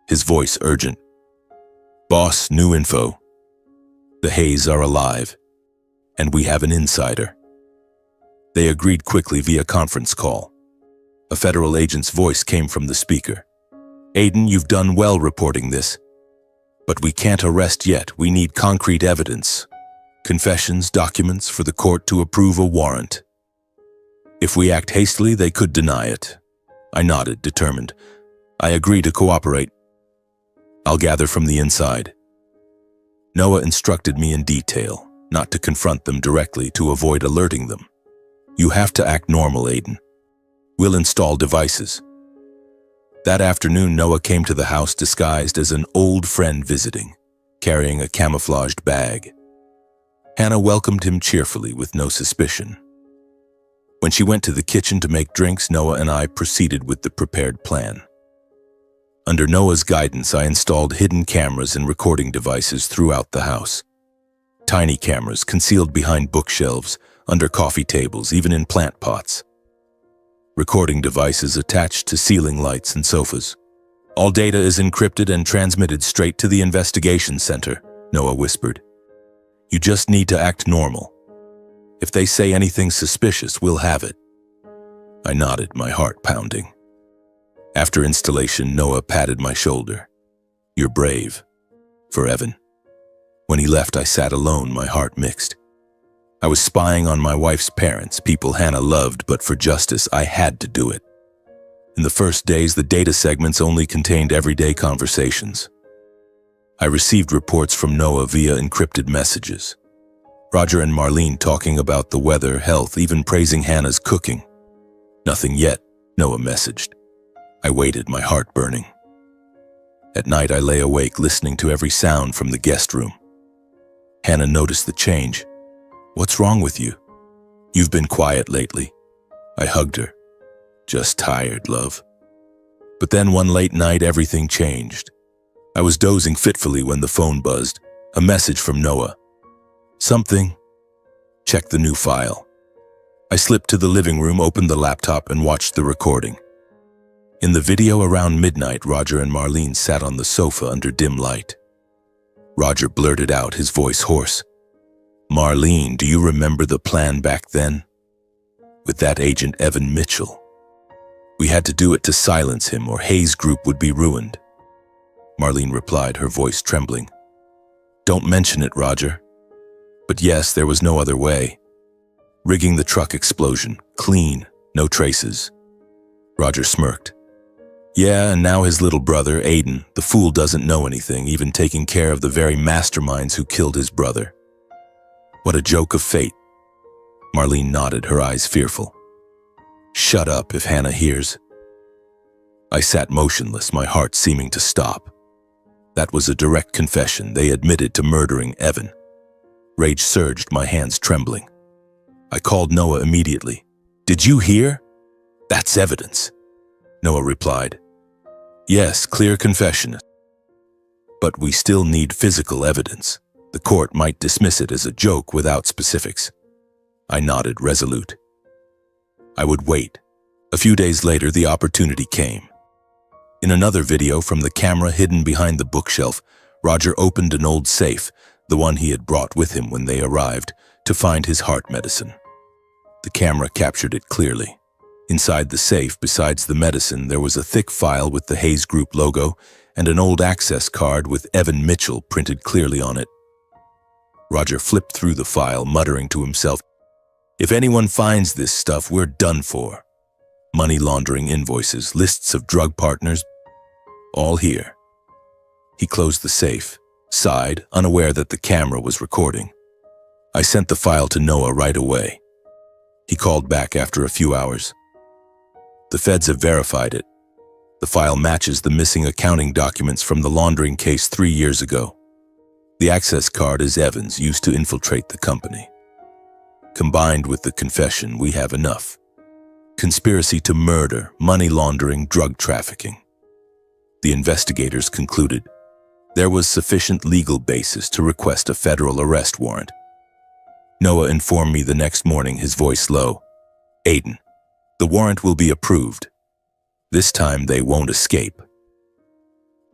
his voice urgent. "Boss, new info. The Hayes are alive, and we have an insider." They agreed quickly via conference call. A federal agent's voice came from the speaker. "Aiden, you've done well reporting this. But we can't arrest yet. We need concrete evidence. Confessions, documents for the court to approve a warrant. If we act hastily, they could deny it." I nodded, determined. "I agree to cooperate. I'll gather from the inside." Noah instructed me in detail, not to confront them directly to avoid alerting them. "You have to act normal, Aiden. We'll install devices." That afternoon, Noah came to the house disguised as an old friend visiting, carrying a camouflaged bag. Hannah welcomed him cheerfully with no suspicion. When she went to the kitchen to make drinks, Noah and I proceeded with the prepared plan. Under Noah's guidance, I installed hidden cameras and recording devices throughout the house. Tiny cameras concealed behind bookshelves, under coffee tables, even in plant pots. Recording devices attached to ceiling lights and sofas. "All data is encrypted and transmitted straight to the investigation center," Noah whispered. "You just need to act normal. If they say anything suspicious, we'll have it." I nodded, my heart pounding. After installation, Noah patted my shoulder. "You're brave. For Evan." When he left, I sat alone, my heart mixed. I was spying on my wife's parents, people Hannah loved, but for justice, I had to do it. In the first days, the data segments only contained everyday conversations. I received reports from Noah via encrypted messages. Roger and Marlene talking about the weather, health, even praising Hannah's cooking. Nothing yet, Noah messaged. I waited, my heart burning. At night, I lay awake, listening to every sound from the guest room. Hannah noticed the change. "What's wrong with you? You've been quiet lately." I hugged her. "Just tired, love." But then one late night, everything changed. I was dozing fitfully when the phone buzzed. A message from Noah. "Something." Check the new file. I slipped to the living room, opened the laptop, and watched the recording. In the video around midnight, Roger and Marlene sat on the sofa under dim light. Roger blurted out, his voice hoarse. "Marlene, do you remember the plan back then? With that agent Evan Mitchell. We had to do it to silence him or Hayes Group would be ruined." Marlene replied, her voice trembling. "Don't mention it, Roger." But yes, there was no other way. Rigging the truck explosion, clean, no traces. Roger smirked. "Yeah, and now his little brother, Aiden, the fool doesn't know anything, even taking care of the very masterminds who killed his brother. What a joke of fate." Marlene nodded, her eyes fearful. "Shut up if Hannah hears." I sat motionless, my heart seeming to stop. That was a direct confession. They admitted to murdering Evan. Rage surged, my hands trembling. I called Noah immediately. "Did you hear? That's evidence." Noah replied. "Yes, clear confession. But we still need physical evidence. The court might dismiss it as a joke without specifics." I nodded, resolute. I would wait. A few days later, the opportunity came. In another video from the camera hidden behind the bookshelf, Roger opened an old safe, the one he had brought with him when they arrived, to find his heart medicine. The camera captured it clearly. Inside the safe, besides the medicine, there was a thick file with the Hayes Group logo and an old access card with Evan Mitchell printed clearly on it. Roger flipped through the file, muttering to himself, "If anyone finds this stuff, we're done for." Money laundering invoices, lists of drug partners, all here. He closed the safe, sighed, unaware that the camera was recording. I sent the file to Noah right away. He called back after a few hours. "The feds have verified it. The file matches the missing accounting documents from the laundering case 3 years ago. The access card is Evan's, used to infiltrate the company. Combined with the confession, we have enough. Conspiracy to murder, money laundering, drug trafficking." The investigators concluded there was sufficient legal basis to request a federal arrest warrant. Noah informed me the next morning, his voice low. "Aiden, the warrant will be approved. This time they won't escape."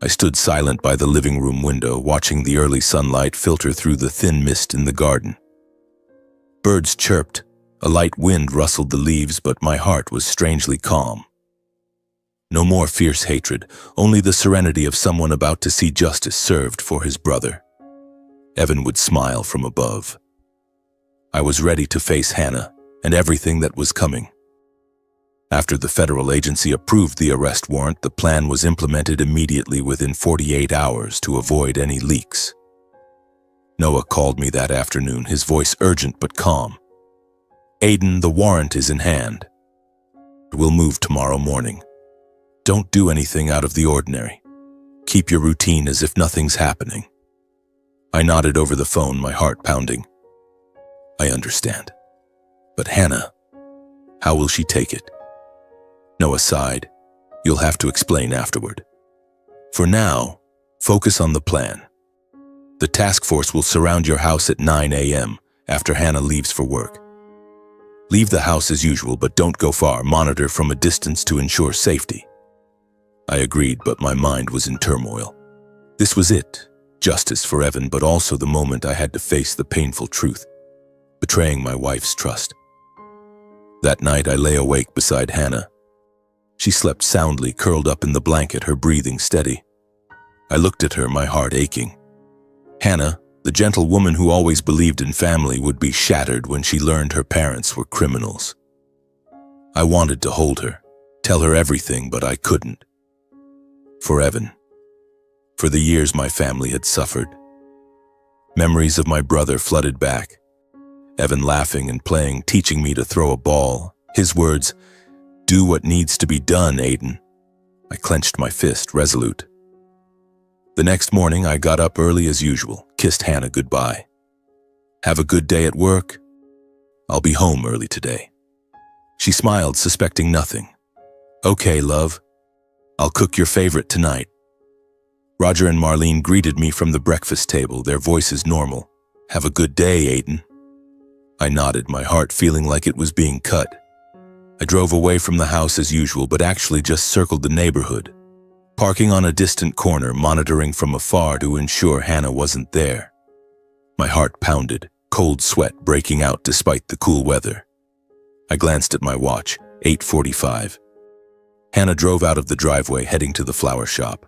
I stood silent by the living room window, watching the early sunlight filter through the thin mist in the garden. Birds chirped, a light wind rustled the leaves, but my heart was strangely calm. No more fierce hatred, only the serenity of someone about to see justice served for his brother. Evan would smile from above. I was ready to face Hannah and everything that was coming. After the federal agency approved the arrest warrant, the plan was implemented immediately within 48 hours to avoid any leaks. Noah called me that afternoon, his voice urgent but calm. "Aiden, the warrant is in hand. We'll move tomorrow morning. Don't do anything out of the ordinary. Keep your routine as if nothing's happening." I nodded over the phone, my heart pounding. "I understand. But Hannah, how will she take it?" Noah sighed. "You'll have to explain afterward. For now, focus on the plan. The task force will surround your house at 9 a.m. after Hannah leaves for work. Leave the house as usual, but don't go far. Monitor from a distance to ensure safety." I agreed, but my mind was in turmoil. This was it, justice for Evan, but also the moment I had to face the painful truth, betraying my wife's trust. That night I lay awake beside Hannah. She slept soundly, curled up in the blanket, her breathing steady. I looked at her, my heart aching. "Hannah, The gentle woman who always believed in family would be shattered when she learned her parents were criminals. I wanted to hold her, tell her everything, but I couldn't. For Evan. For the years my family had suffered. Memories of my brother flooded back. Evan laughing and playing, teaching me to throw a ball. His words, "Do what needs to be done, Aiden." I clenched my fist, resolute. The next morning, I got up early as usual, kissed Hannah goodbye. "Have a good day at work? I'll be home early today." She smiled, suspecting nothing. "Okay, love. I'll cook your favorite tonight." Roger and Marlene greeted me from the breakfast table, their voices normal. "Have a good day, Aiden." I nodded, my heart feeling like it was being cut. I drove away from the house as usual, but actually just circled the neighborhood, parking on a distant corner, monitoring from afar to ensure Hannah wasn't there. My heart pounded, cold sweat breaking out despite the cool weather. I glanced at my watch, 8:45. Hannah drove out of the driveway, heading to the flower shop.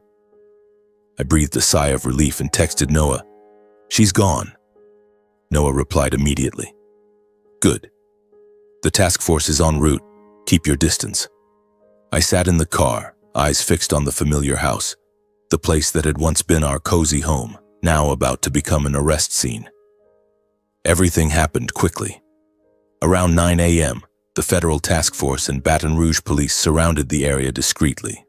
I breathed a sigh of relief and texted Noah, "She's gone." Noah replied immediately, "Good. The task force is en route. Keep your distance." I sat in the car, eyes fixed on the familiar house, the place that had once been our cozy home, now about to become an arrest scene. Everything happened quickly. Around 9 a.m., the federal task force and Baton Rouge police surrounded the area discreetly.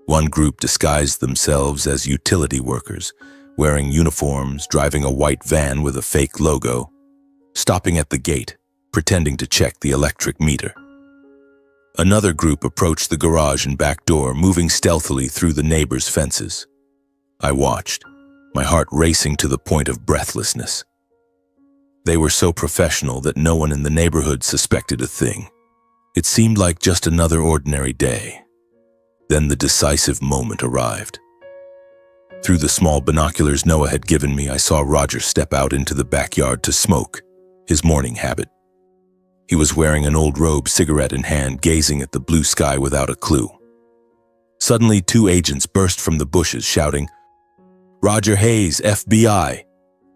One group disguised themselves as utility workers, wearing uniforms, driving a white van with a fake logo, stopping at the gate, pretending to check the electric meter. Another group approached the garage and back door, moving stealthily through the neighbors' fences. I watched, my heart racing to the point of breathlessness. They were so professional that no one in the neighborhood suspected a thing. It seemed like just another ordinary day. Then the decisive moment arrived. Through the small binoculars Noah had given me, I saw Roger step out into the backyard to smoke, his morning habit. He was wearing an old robe, cigarette in hand, gazing at the blue sky without a clue. Suddenly, 2 agents burst from the bushes, shouting, "Roger Hayes, FBI!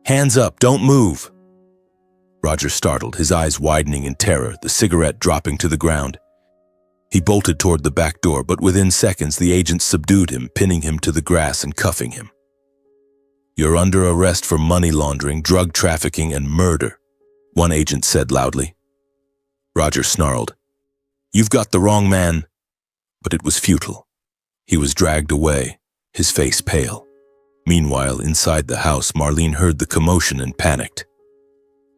Hands up, don't move!" Roger startled, his eyes widening in terror, the cigarette dropping to the ground. He bolted toward the back door, but within seconds the agents subdued him, pinning him to the grass and cuffing him. "You're under arrest for money laundering, drug trafficking, and murder," one agent said loudly. Roger snarled, "You've got the wrong man." But it was futile. He was dragged away, his face pale. Meanwhile, inside the house, Marlene heard the commotion and panicked.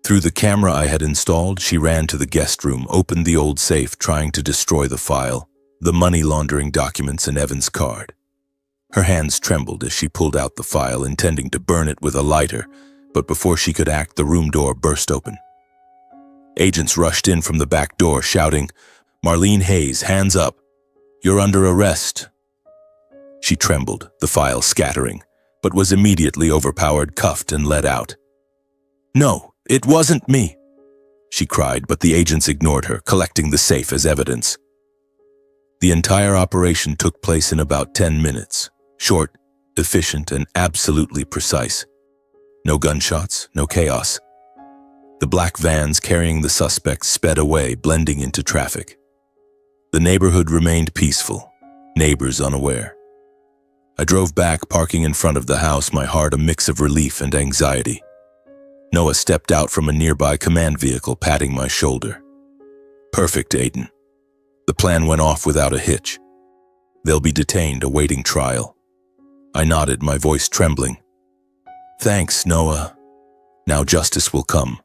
Through the camera I had installed, she ran to the guest room, opened the old safe, trying to destroy the file, the money laundering documents and Evan's card. Her hands trembled as she pulled out the file, intending to burn it with a lighter, but before she could act, the room door burst open. Agents rushed in from the back door, shouting, "Marlene Hayes, hands up! You're under arrest!" She trembled, the file scattering, but was immediately overpowered, cuffed, and led out. "No! It wasn't me!" she cried, but the agents ignored her, collecting the safe as evidence. The entire operation took place in about 10 minutes, short, efficient, and absolutely precise. No gunshots, no chaos. The black vans carrying the suspects sped away, blending into traffic. The neighborhood remained peaceful, neighbors unaware. I drove back, parking in front of the house, my heart a mix of relief and anxiety. Noah stepped out from a nearby command vehicle, patting my shoulder. "Perfect, Aiden. The plan went off without a hitch. They'll be detained, awaiting trial." I nodded, my voice trembling. "Thanks, Noah. Now justice will come."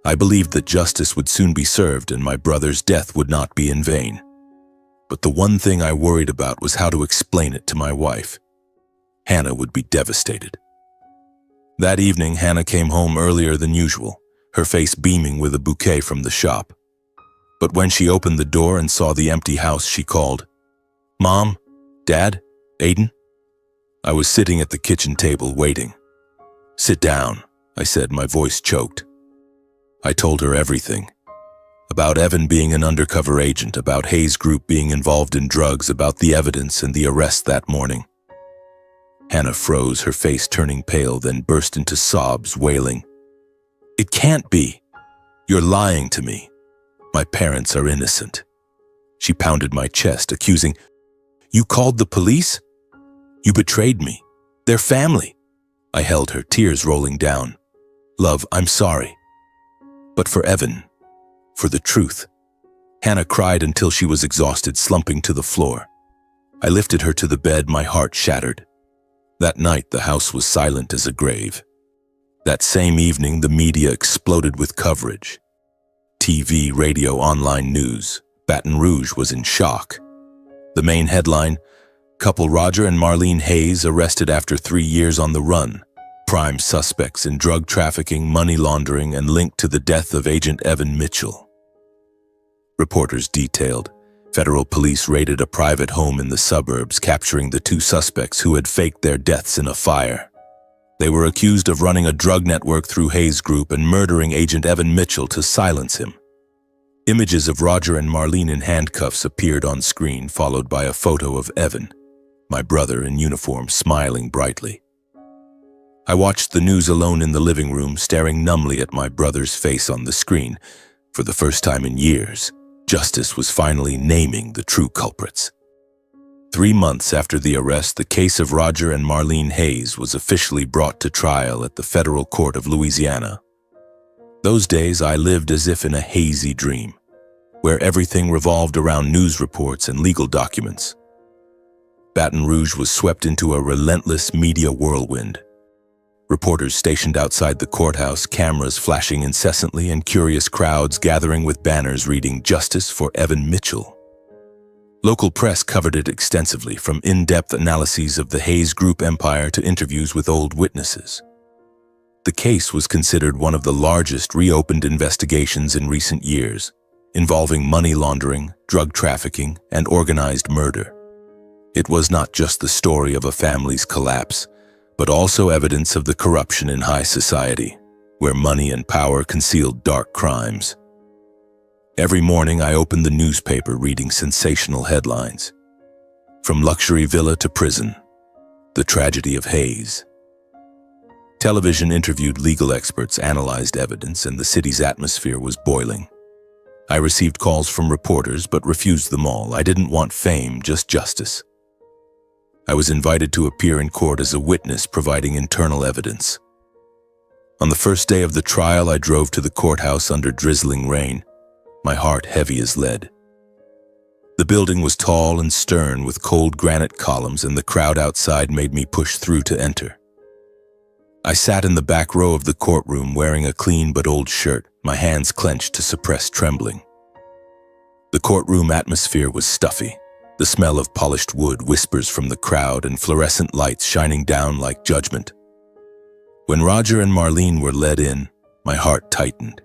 I believed that justice would soon be served and my brother's death would not be in vain. But the one thing I worried about was how to explain it to my wife. Hannah would be devastated. That evening, Hannah came home earlier than usual, her face beaming with a bouquet from the shop. But when she opened the door and saw the empty house, she called, "Mom? Dad? Aiden?" I was sitting at the kitchen table, waiting. "Sit down," I said, my voice choked. I told her everything. About Evan being an undercover agent, about Hayes Group being involved in drugs, about the evidence and the arrest that morning. Hannah froze, her face turning pale, then burst into sobs, wailing, "It can't be! You're lying to me. My parents are innocent." She pounded my chest, accusing, "You called the police? You betrayed me. They're family." I held her, tears rolling down. "Love, I'm sorry. But for Evan, for the truth." Hannah cried until she was exhausted, slumping to the floor. I lifted her to the bed, my heart shattered. That night, the house was silent as a grave. That same evening, the media exploded with coverage. TV, radio, online news. Baton Rouge was in shock. The main headline, couple Roger and Marlene Hayes arrested after 3 years on the run. Prime suspects in drug trafficking, money laundering, and linked to the death of Agent Evan Mitchell. Reporters detailed, federal police raided a private home in the suburbs, capturing the 2 suspects who had faked their deaths in a fire. They were accused of running a drug network through Hayes Group and murdering Agent Evan Mitchell to silence him. Images of Roger and Marlene in handcuffs appeared on screen, followed by a photo of Evan, my brother in uniform, smiling brightly. I watched the news alone in the living room, staring numbly at my brother's face on the screen. For the first time in years, justice was finally naming the true culprits. 3 months after the arrest, the case of Roger and Marlene Hayes was officially brought to trial at the Federal Court of Louisiana. Those days I lived as if in a hazy dream, where everything revolved around news reports and legal documents. Baton Rouge was swept into a relentless media whirlwind. Reporters stationed outside the courthouse, cameras flashing incessantly, and curious crowds gathering with banners reading "Justice for Evan Mitchell." Local press covered it extensively, from in-depth analyses of the Hayes Group empire to interviews with old witnesses. The case was considered one of the largest reopened investigations in recent years, involving money laundering, drug trafficking, and organized murder. It was not just the story of a family's collapse, but also evidence of the corruption in high society, where money and power concealed dark crimes. Every morning I opened the newspaper, reading sensational headlines. From luxury villa to prison, the tragedy of Hayes. Television interviewed legal experts, analyzed evidence, and the city's atmosphere was boiling. I received calls from reporters, but refused them all. I didn't want fame, just justice. I was invited to appear in court as a witness, providing internal evidence. On the first day of the trial, I drove to the courthouse under drizzling rain, my heart heavy as lead. The building was tall and stern, with cold granite columns, and the crowd outside made me push through to enter. I sat in the back row of the courtroom, wearing a clean but old shirt, my hands clenched to suppress trembling. The courtroom atmosphere was stuffy. The smell of polished wood, whispers from the crowd, and fluorescent lights shining down like judgment. When Roger and Marlene were led in, my heart tightened.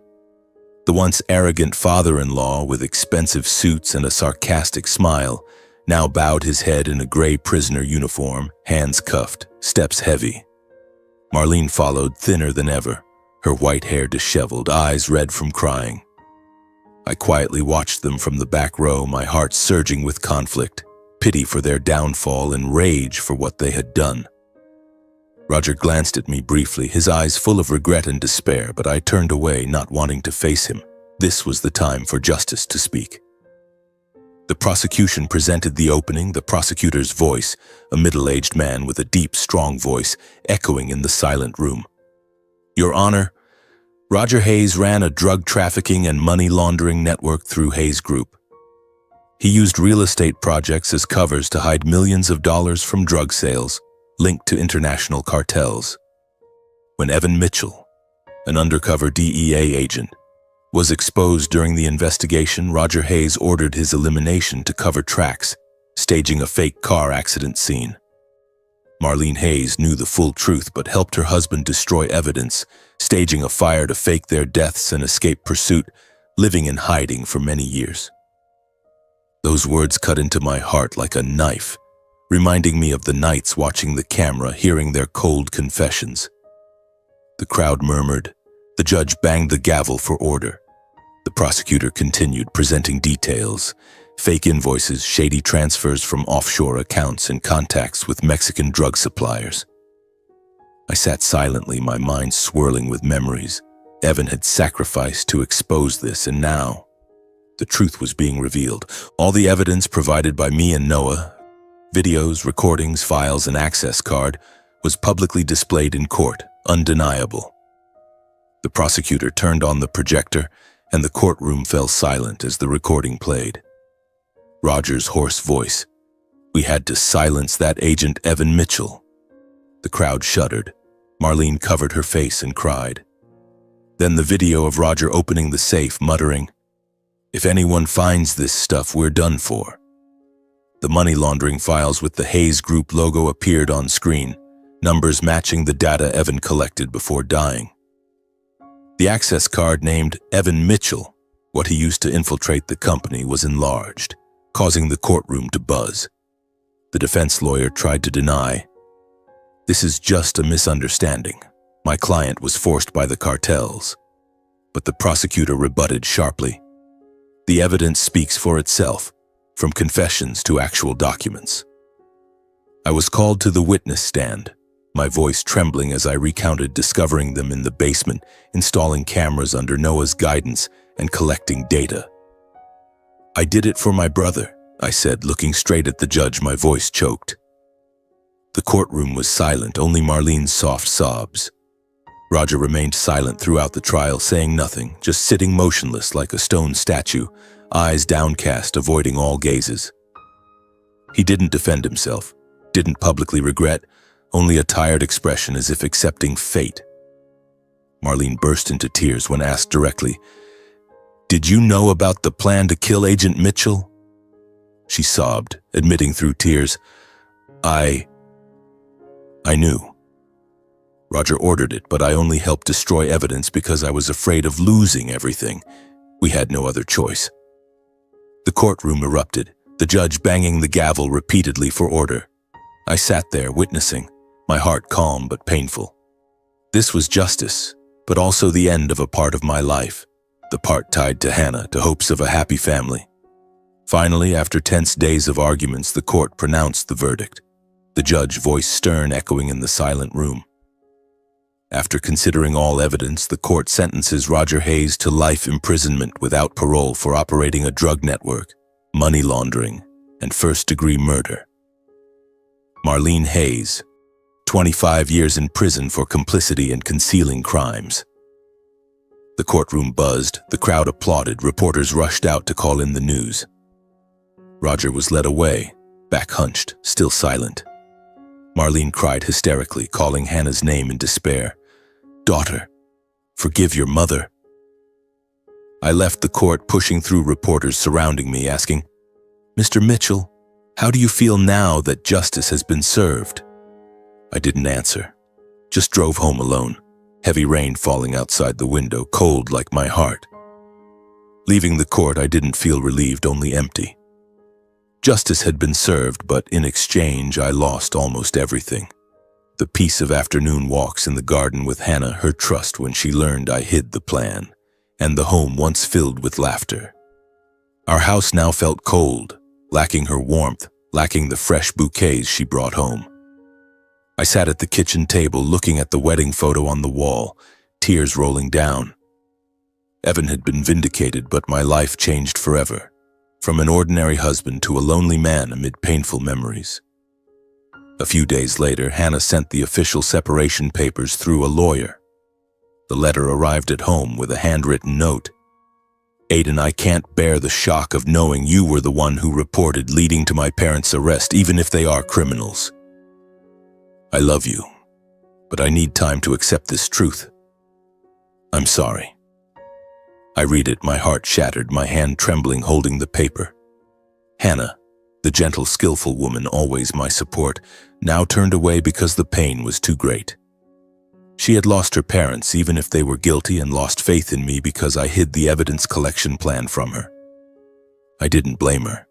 The once arrogant father-in-law, with expensive suits and a sarcastic smile, now bowed his head in a gray prisoner uniform, hands cuffed, steps heavy. Marlene followed, thinner than ever, her white hair disheveled, eyes red from crying. I quietly watched them from the back row, my heart surging with conflict, pity for their downfall and rage for what they had done. Roger glanced at me briefly, his eyes full of regret and despair, but I turned away, not wanting to face him. This was the time for justice to speak. The prosecution presented the opening, the prosecutor's voice, a middle-aged man with a deep, strong voice, echoing in the silent room. "Your Honor, Roger Hayes ran a drug trafficking and money laundering network through Hayes Group. He used real estate projects as covers to hide millions of dollars from drug sales linked to international cartels. When Evan Mitchell, an undercover DEA agent, was exposed during the investigation, Roger Hayes ordered his elimination to cover tracks, staging a fake car accident scene. Marlene Hayes knew the full truth but helped her husband destroy evidence, staging a fire to fake their deaths and escape pursuit, living in hiding for many years." Those words cut into my heart like a knife, reminding me of the nights watching the camera, hearing their cold confessions. The crowd murmured. The judge banged the gavel for order. The prosecutor continued, presenting details. fake invoices, shady transfers from offshore accounts, and contacts with Mexican drug suppliers. I sat silently, my mind swirling with memories. Evan had sacrificed to expose this, and now the truth was being revealed. All the evidence provided by me and Noah, videos, recordings, files, and access card, was publicly displayed in court, undeniable. The prosecutor turned on the projector, and the courtroom fell silent as the recording played. Roger's hoarse voice. We had to silence that agent Evan Mitchell. The crowd shuddered. Marlene covered her face and cried. Then the video of Roger opening the safe, muttering, "If anyone finds this stuff, we're done for." The money laundering files with the Hayes Group logo appeared on screen, numbers matching the data Evan collected before dying. The access card named Evan Mitchell, what he used to infiltrate the company, was enlarged, causing the courtroom to buzz. The defense lawyer tried to deny. This is just a misunderstanding. My client was forced by the cartels. But the prosecutor rebutted sharply. The evidence speaks for itself, from confessions to actual documents. I was called to the witness stand, my voice trembling as I recounted discovering them in the basement, installing cameras under Noah's guidance, and collecting data. I did it for my brother, I said, looking straight at the judge, my voice choked. The courtroom was silent, only Marlene's soft sobs. Roger remained silent throughout the trial, saying nothing, just sitting motionless like a stone statue, eyes downcast, avoiding all gazes. He didn't defend himself, didn't publicly regret, only a tired expression as if accepting fate. Marlene burst into tears when asked directly, "Did you know about the plan to kill Agent Mitchell?" She sobbed, admitting through tears, I knew. Roger ordered it, but I only helped destroy evidence because I was afraid of losing everything. We had no other choice. The courtroom erupted, the judge banging the gavel repeatedly for order. I sat there witnessing, my heart calm but painful. This was justice, but also the end of a part of my life, the part tied to Hannah, to hopes of a happy family. Finally, after tense days of arguments, the court pronounced the verdict, the judge voice stern echoing in the silent room. After considering all evidence, the court sentences Roger Hayes to life imprisonment without parole for operating a drug network, money laundering, and first-degree murder. Marlene Hayes, 25 years in prison for complicity in concealing crimes. The courtroom buzzed, the crowd applauded, reporters rushed out to call in the news. Roger was led away, back hunched, still silent. Marlene cried hysterically, calling Hannah's name in despair. "Daughter, forgive your mother." I left the court, pushing through reporters surrounding me, asking, "Mr. Mitchell, how do you feel now that justice has been served?" I didn't answer, just drove home alone, heavy rain falling outside the window, cold like my heart. Leaving the court, I didn't feel relieved, only empty. Justice had been served, but in exchange, I lost almost everything. The peace of afternoon walks in the garden with Hannah, her trust when she learned I hid the plan, and the home once filled with laughter. Our house now felt cold, lacking her warmth, lacking the fresh bouquets she brought home. I sat at the kitchen table looking at the wedding photo on the wall, tears rolling down. Evan had been vindicated, but my life changed forever, from an ordinary husband to a lonely man amid painful memories. A few days later, Hannah sent the official separation papers through a lawyer. The letter arrived at home with a handwritten note. "Aiden, I can't bear the shock of knowing you were the one who reported, leading to my parents' arrest, even if they are criminals. I love you, but I need time to accept this truth. I'm sorry." I read it, my heart shattered, my hand trembling, holding the paper. Hannah, the gentle, skillful woman, always my support, now turned away because the pain was too great. She had lost her parents, even if they were guilty, and lost faith in me because I hid the evidence collection plan from her. I didn't blame her.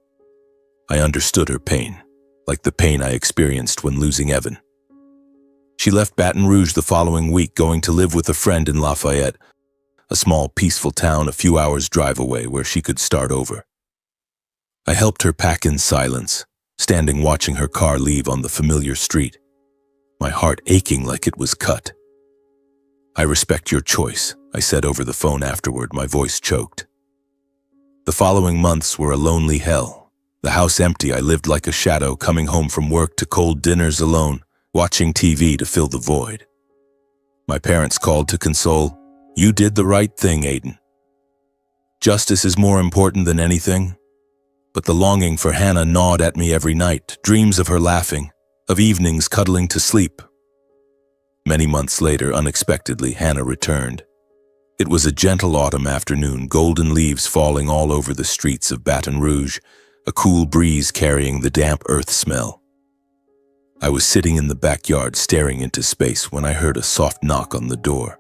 I understood her pain, like the pain I experienced when losing Evan. She left Baton Rouge the following week, going to live with a friend in Lafayette, a small, peaceful town a few hours' drive away where she could start over. I helped her pack in silence, standing watching her car leave on the familiar street, my heart aching like it was cut. "I respect your choice," I said over the phone afterward, my voice choked. The following months were a lonely hell. The house empty, I lived like a shadow, coming home from work to cold dinners alone, watching TV to fill the void. My parents called to console, "You did the right thing, Aiden. Justice is more important than anything." But the longing for Hannah gnawed at me every night, dreams of her laughing, of evenings cuddling to sleep. Many months later, unexpectedly, Hannah returned. It was a gentle autumn afternoon, golden leaves falling all over the streets of Baton Rouge, a cool breeze carrying the damp earth smell. I was sitting in the backyard staring into space when I heard a soft knock on the door.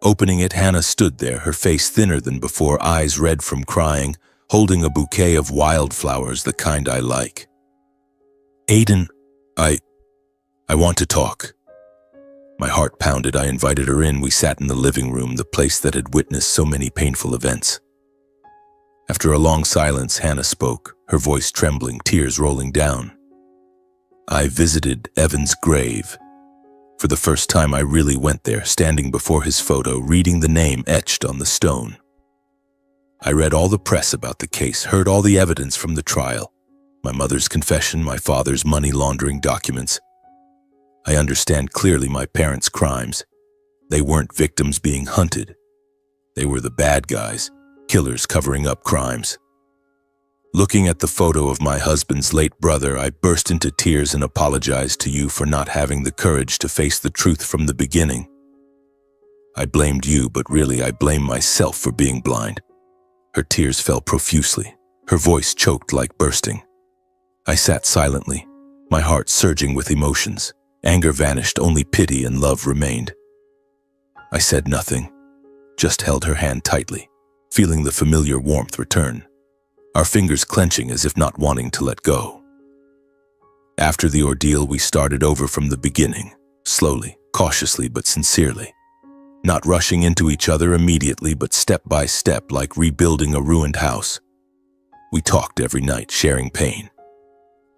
Opening it, Hannah stood there, her face thinner than before, eyes red from crying, holding a bouquet of wildflowers, the kind I like. "Aiden, I want to talk." My heart pounded. I invited her in. We sat in the living room, the place that had witnessed so many painful events. After a long silence, Hannah spoke, her voice trembling, tears rolling down. "I visited Evan's grave. For the first time, I really went there, standing before his photo, reading the name etched on the stone. I read all the press about the case, heard all the evidence from the trial, my mother's confession, my father's money laundering documents. I understand clearly my parents' crimes. They weren't victims being hunted. They were the bad guys, killers covering up crimes. Looking at the photo of my husband's late brother, I burst into tears and apologized to you for not having the courage to face the truth from the beginning. I blamed you, but really I blame myself for being blind." Her tears fell profusely. Her voice choked like bursting. I sat silently, my heart surging with emotions. Anger vanished, only pity and love remained. I said nothing, just held her hand tightly, feeling the familiar warmth return, our fingers clenching as if not wanting to let go. After the ordeal, we started over from the beginning, slowly, cautiously, but sincerely. Not rushing into each other immediately, but step by step, like rebuilding a ruined house. We talked every night, sharing pain.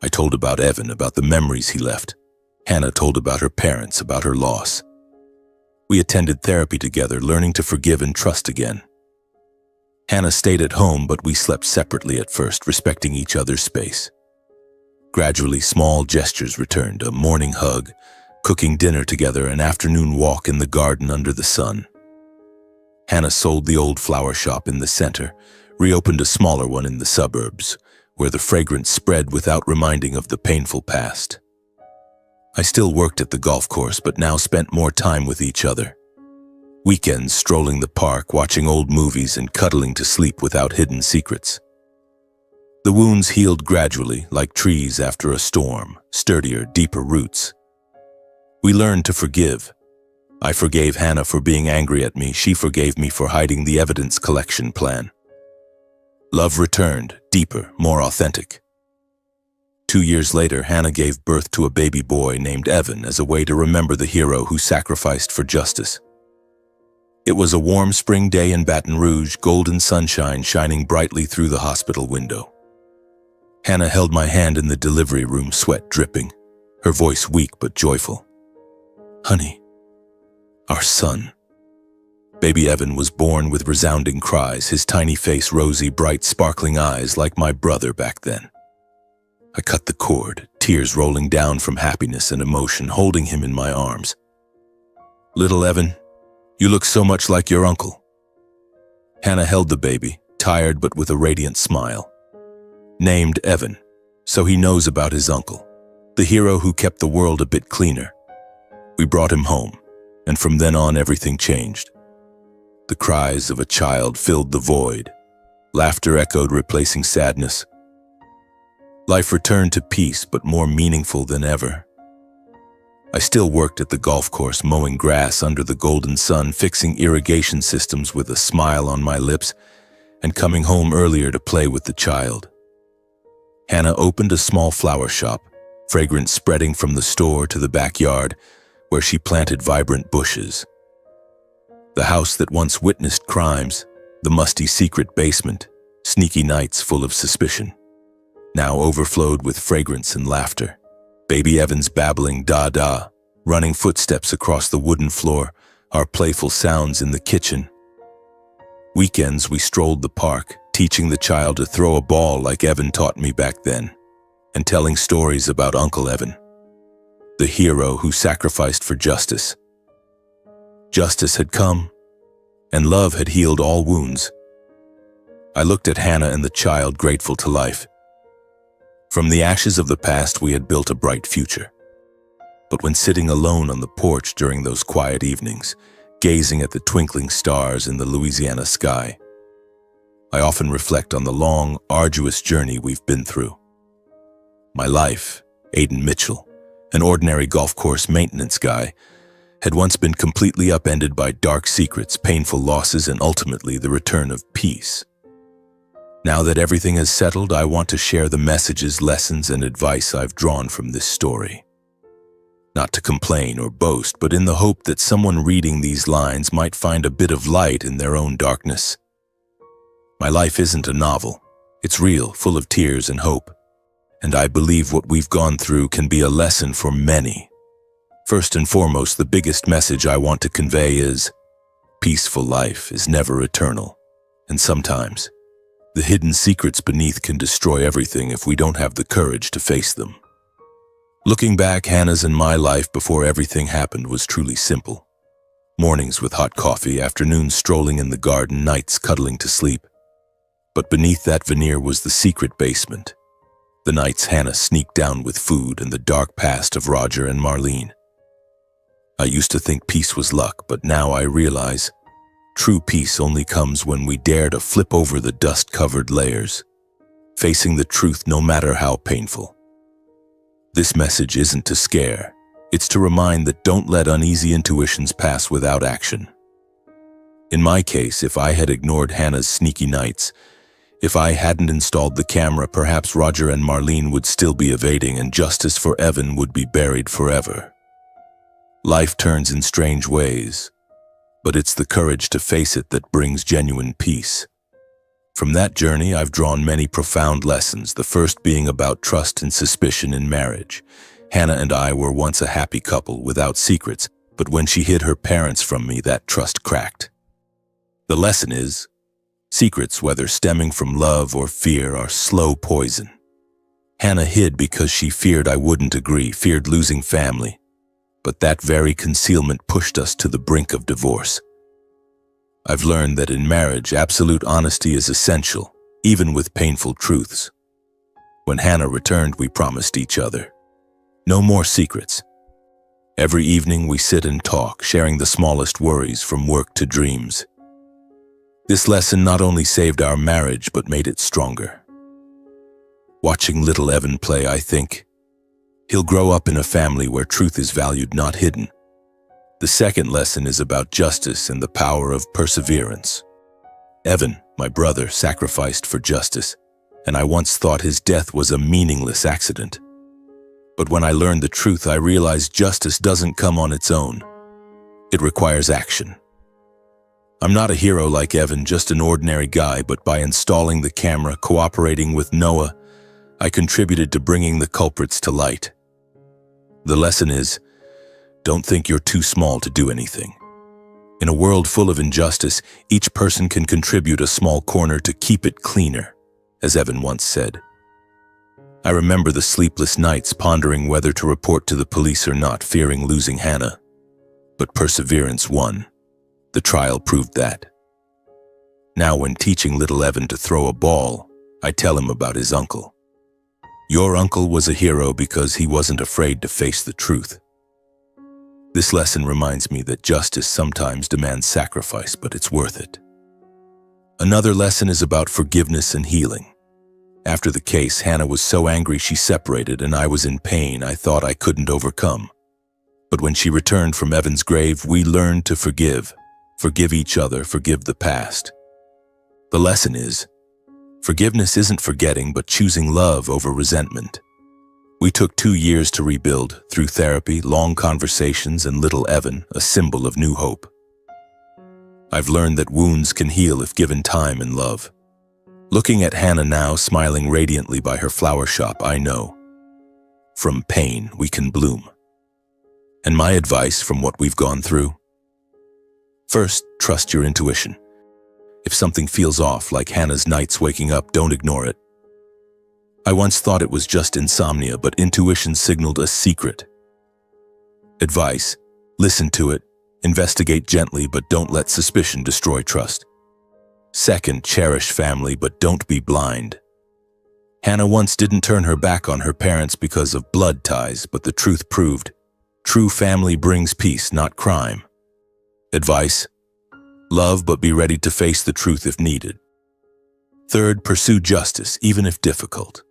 I told about Evan, about the memories he left. Hannah told about her parents, about her loss. We attended therapy together, learning to forgive and trust again. Hannah stayed at home, but we slept separately at first, respecting each other's space. Gradually, small gestures returned, a morning hug, cooking dinner together, an afternoon walk in the garden under the sun. Hannah sold the old flower shop in the center, reopened a smaller one in the suburbs, where the fragrance spread without reminding of the painful past. I still worked at the golf course, but now spent more time with each other. Weekends strolling the park, watching old movies and cuddling to sleep without hidden secrets. The wounds healed gradually, like trees after a storm, sturdier, deeper roots. We learned to forgive. I forgave Hannah for being angry at me. She forgave me for hiding the evidence collection plan. Love returned, deeper, more authentic. 2 years later, Hannah gave birth to a baby boy named Evan as a way to remember the hero who sacrificed for justice. It was a warm spring day in Baton Rouge, golden sunshine shining brightly through the hospital window. Hannah held my hand in the delivery room, sweat dripping, her voice weak but joyful. "Honey, our son." Baby Evan was born with resounding cries, his tiny face rosy, bright, sparkling eyes like my brother back then. I cut the cord, tears rolling down from happiness and emotion, holding him in my arms. "Little Evan, you look so much like your uncle." Hannah held the baby, tired but with a radiant smile. "Named Evan, so he knows about his uncle, the hero who kept the world a bit cleaner." We brought him home, and from then on everything changed. The cries of a child filled the void. Laughter echoed, replacing sadness. Life returned to peace, but more meaningful than ever. I still worked at the golf course, mowing grass under the golden sun, fixing irrigation systems with a smile on my lips, and coming home earlier to play with the child. Hannah opened a small flower shop, fragrance spreading from the store to the backyard, where she planted vibrant bushes. The house that once witnessed crimes, the musty secret basement, sneaky nights full of suspicion. now overflowed with fragrance and laughter. Baby Evan's babbling da-da, running footsteps across the wooden floor, our playful sounds in the kitchen. Weekends we strolled the park, teaching the child to throw a ball like Evan taught me back then, and telling stories about Uncle Evan, the hero who sacrificed for justice. Justice had come, and love had healed all wounds. I looked at Hannah and the child, grateful to life. From the ashes of the past, we had built a bright future. But when sitting alone on the porch during those quiet evenings, gazing at the twinkling stars in the Louisiana sky, I often reflect on the long, arduous journey we've been through. My life, Aiden Mitchell, an ordinary golf course maintenance guy, had once been completely upended by dark secrets, painful losses, and ultimately the return of peace. Now that everything has settled, I want to share the messages, lessons, and advice I've drawn from this story. Not to complain or boast, but in the hope that someone reading these lines might find a bit of light in their own darkness. My life isn't a novel. It's real, full of tears and hope. And I believe what we've gone through can be a lesson for many. First and foremost, the biggest message I want to convey is, peaceful life is never eternal. And sometimes, the hidden secrets beneath can destroy everything if we don't have the courage to face them. Looking back, Hannah's and my life before everything happened was truly simple. Mornings with hot coffee, afternoons strolling in the garden, nights cuddling to sleep. But beneath that veneer was the secret basement. The nights Hannah sneaked down with food and the dark past of Roger and Marlene. I used to think peace was luck, but now I realize true peace only comes when we dare to flip over the dust-covered layers, facing the truth no matter how painful. This message isn't to scare, it's to remind that don't let uneasy intuitions pass without action. In my case, if I had ignored Hannah's sneaky nights, if I hadn't installed the camera, perhaps Roger and Marlene would still be evading and justice for Evan would be buried forever. Life turns in strange ways, but it's the courage to face it that brings genuine peace. From that journey, I've drawn many profound lessons, the first being about trust and suspicion in marriage. Hannah and I were once a happy couple without secrets, but when she hid her parents from me, that trust cracked. The lesson is, secrets, whether stemming from love or fear, are slow poison. Hannah hid because she feared I wouldn't agree, feared losing family. But that very concealment pushed us to the brink of divorce. I've learned that in marriage, absolute honesty is essential, even with painful truths. When Hannah returned, we promised each other, no more secrets. Every evening we sit and talk, sharing the smallest worries from work to dreams. This lesson not only saved our marriage, but made it stronger. Watching little Evan play, I think, he'll grow up in a family where truth is valued, not hidden. The second lesson is about justice and the power of perseverance. Evan, my brother, sacrificed for justice, and I once thought his death was a meaningless accident. But when I learned the truth, I realized justice doesn't come on its own. It requires action. I'm not a hero like Evan, just an ordinary guy, but by installing the camera, cooperating with Noah, I contributed to bringing the culprits to light. The lesson is, don't think you're too small to do anything. In a world full of injustice, each person can contribute a small corner to keep it cleaner, as Evan once said. I remember the sleepless nights pondering whether to report to the police or not, fearing losing Hannah. But perseverance won. The trial proved that. Now when teaching little Evan to throw a ball, I tell him about his uncle. Your uncle was a hero because he wasn't afraid to face the truth. This lesson reminds me that justice sometimes demands sacrifice, but it's worth it. Another lesson is about forgiveness and healing. After the case, Hannah was so angry she separated, and I was in pain I thought I couldn't overcome. But when she returned from Evan's grave, we learned to forgive each other, forgive the past. The lesson is, forgiveness isn't forgetting, but choosing love over resentment. We took 2 years to rebuild, through therapy, long conversations, and little Evan, a symbol of new hope. I've learned that wounds can heal if given time and love. Looking at Hannah now, smiling radiantly by her flower shop, I know, from pain we can bloom. And my advice from what we've gone through? First, trust your intuition. If something feels off, like Hannah's nights waking up, don't ignore it. I once thought it was just insomnia, but intuition signaled a secret. Advice: listen to it, investigate gently, but don't let suspicion destroy trust. Second, cherish family, but don't be blind. Hannah once didn't turn her back on her parents because of blood ties, but the truth proved, true family brings peace, not crime. Advice: love, but be ready to face the truth if needed. Third, pursue justice, even if difficult.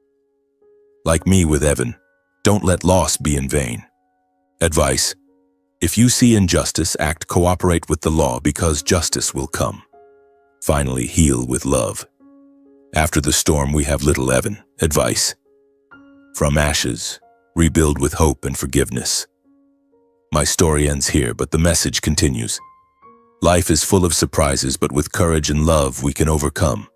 Like me with Evan, don't let loss be in vain. Advice: if you see injustice, act, cooperate with the law, because justice will come. Finally, heal with love. After the storm, we have little Evan. Advice: from ashes, rebuild with hope and forgiveness. My story ends here, but the message continues. Life is full of surprises, but with courage and love, we can overcome.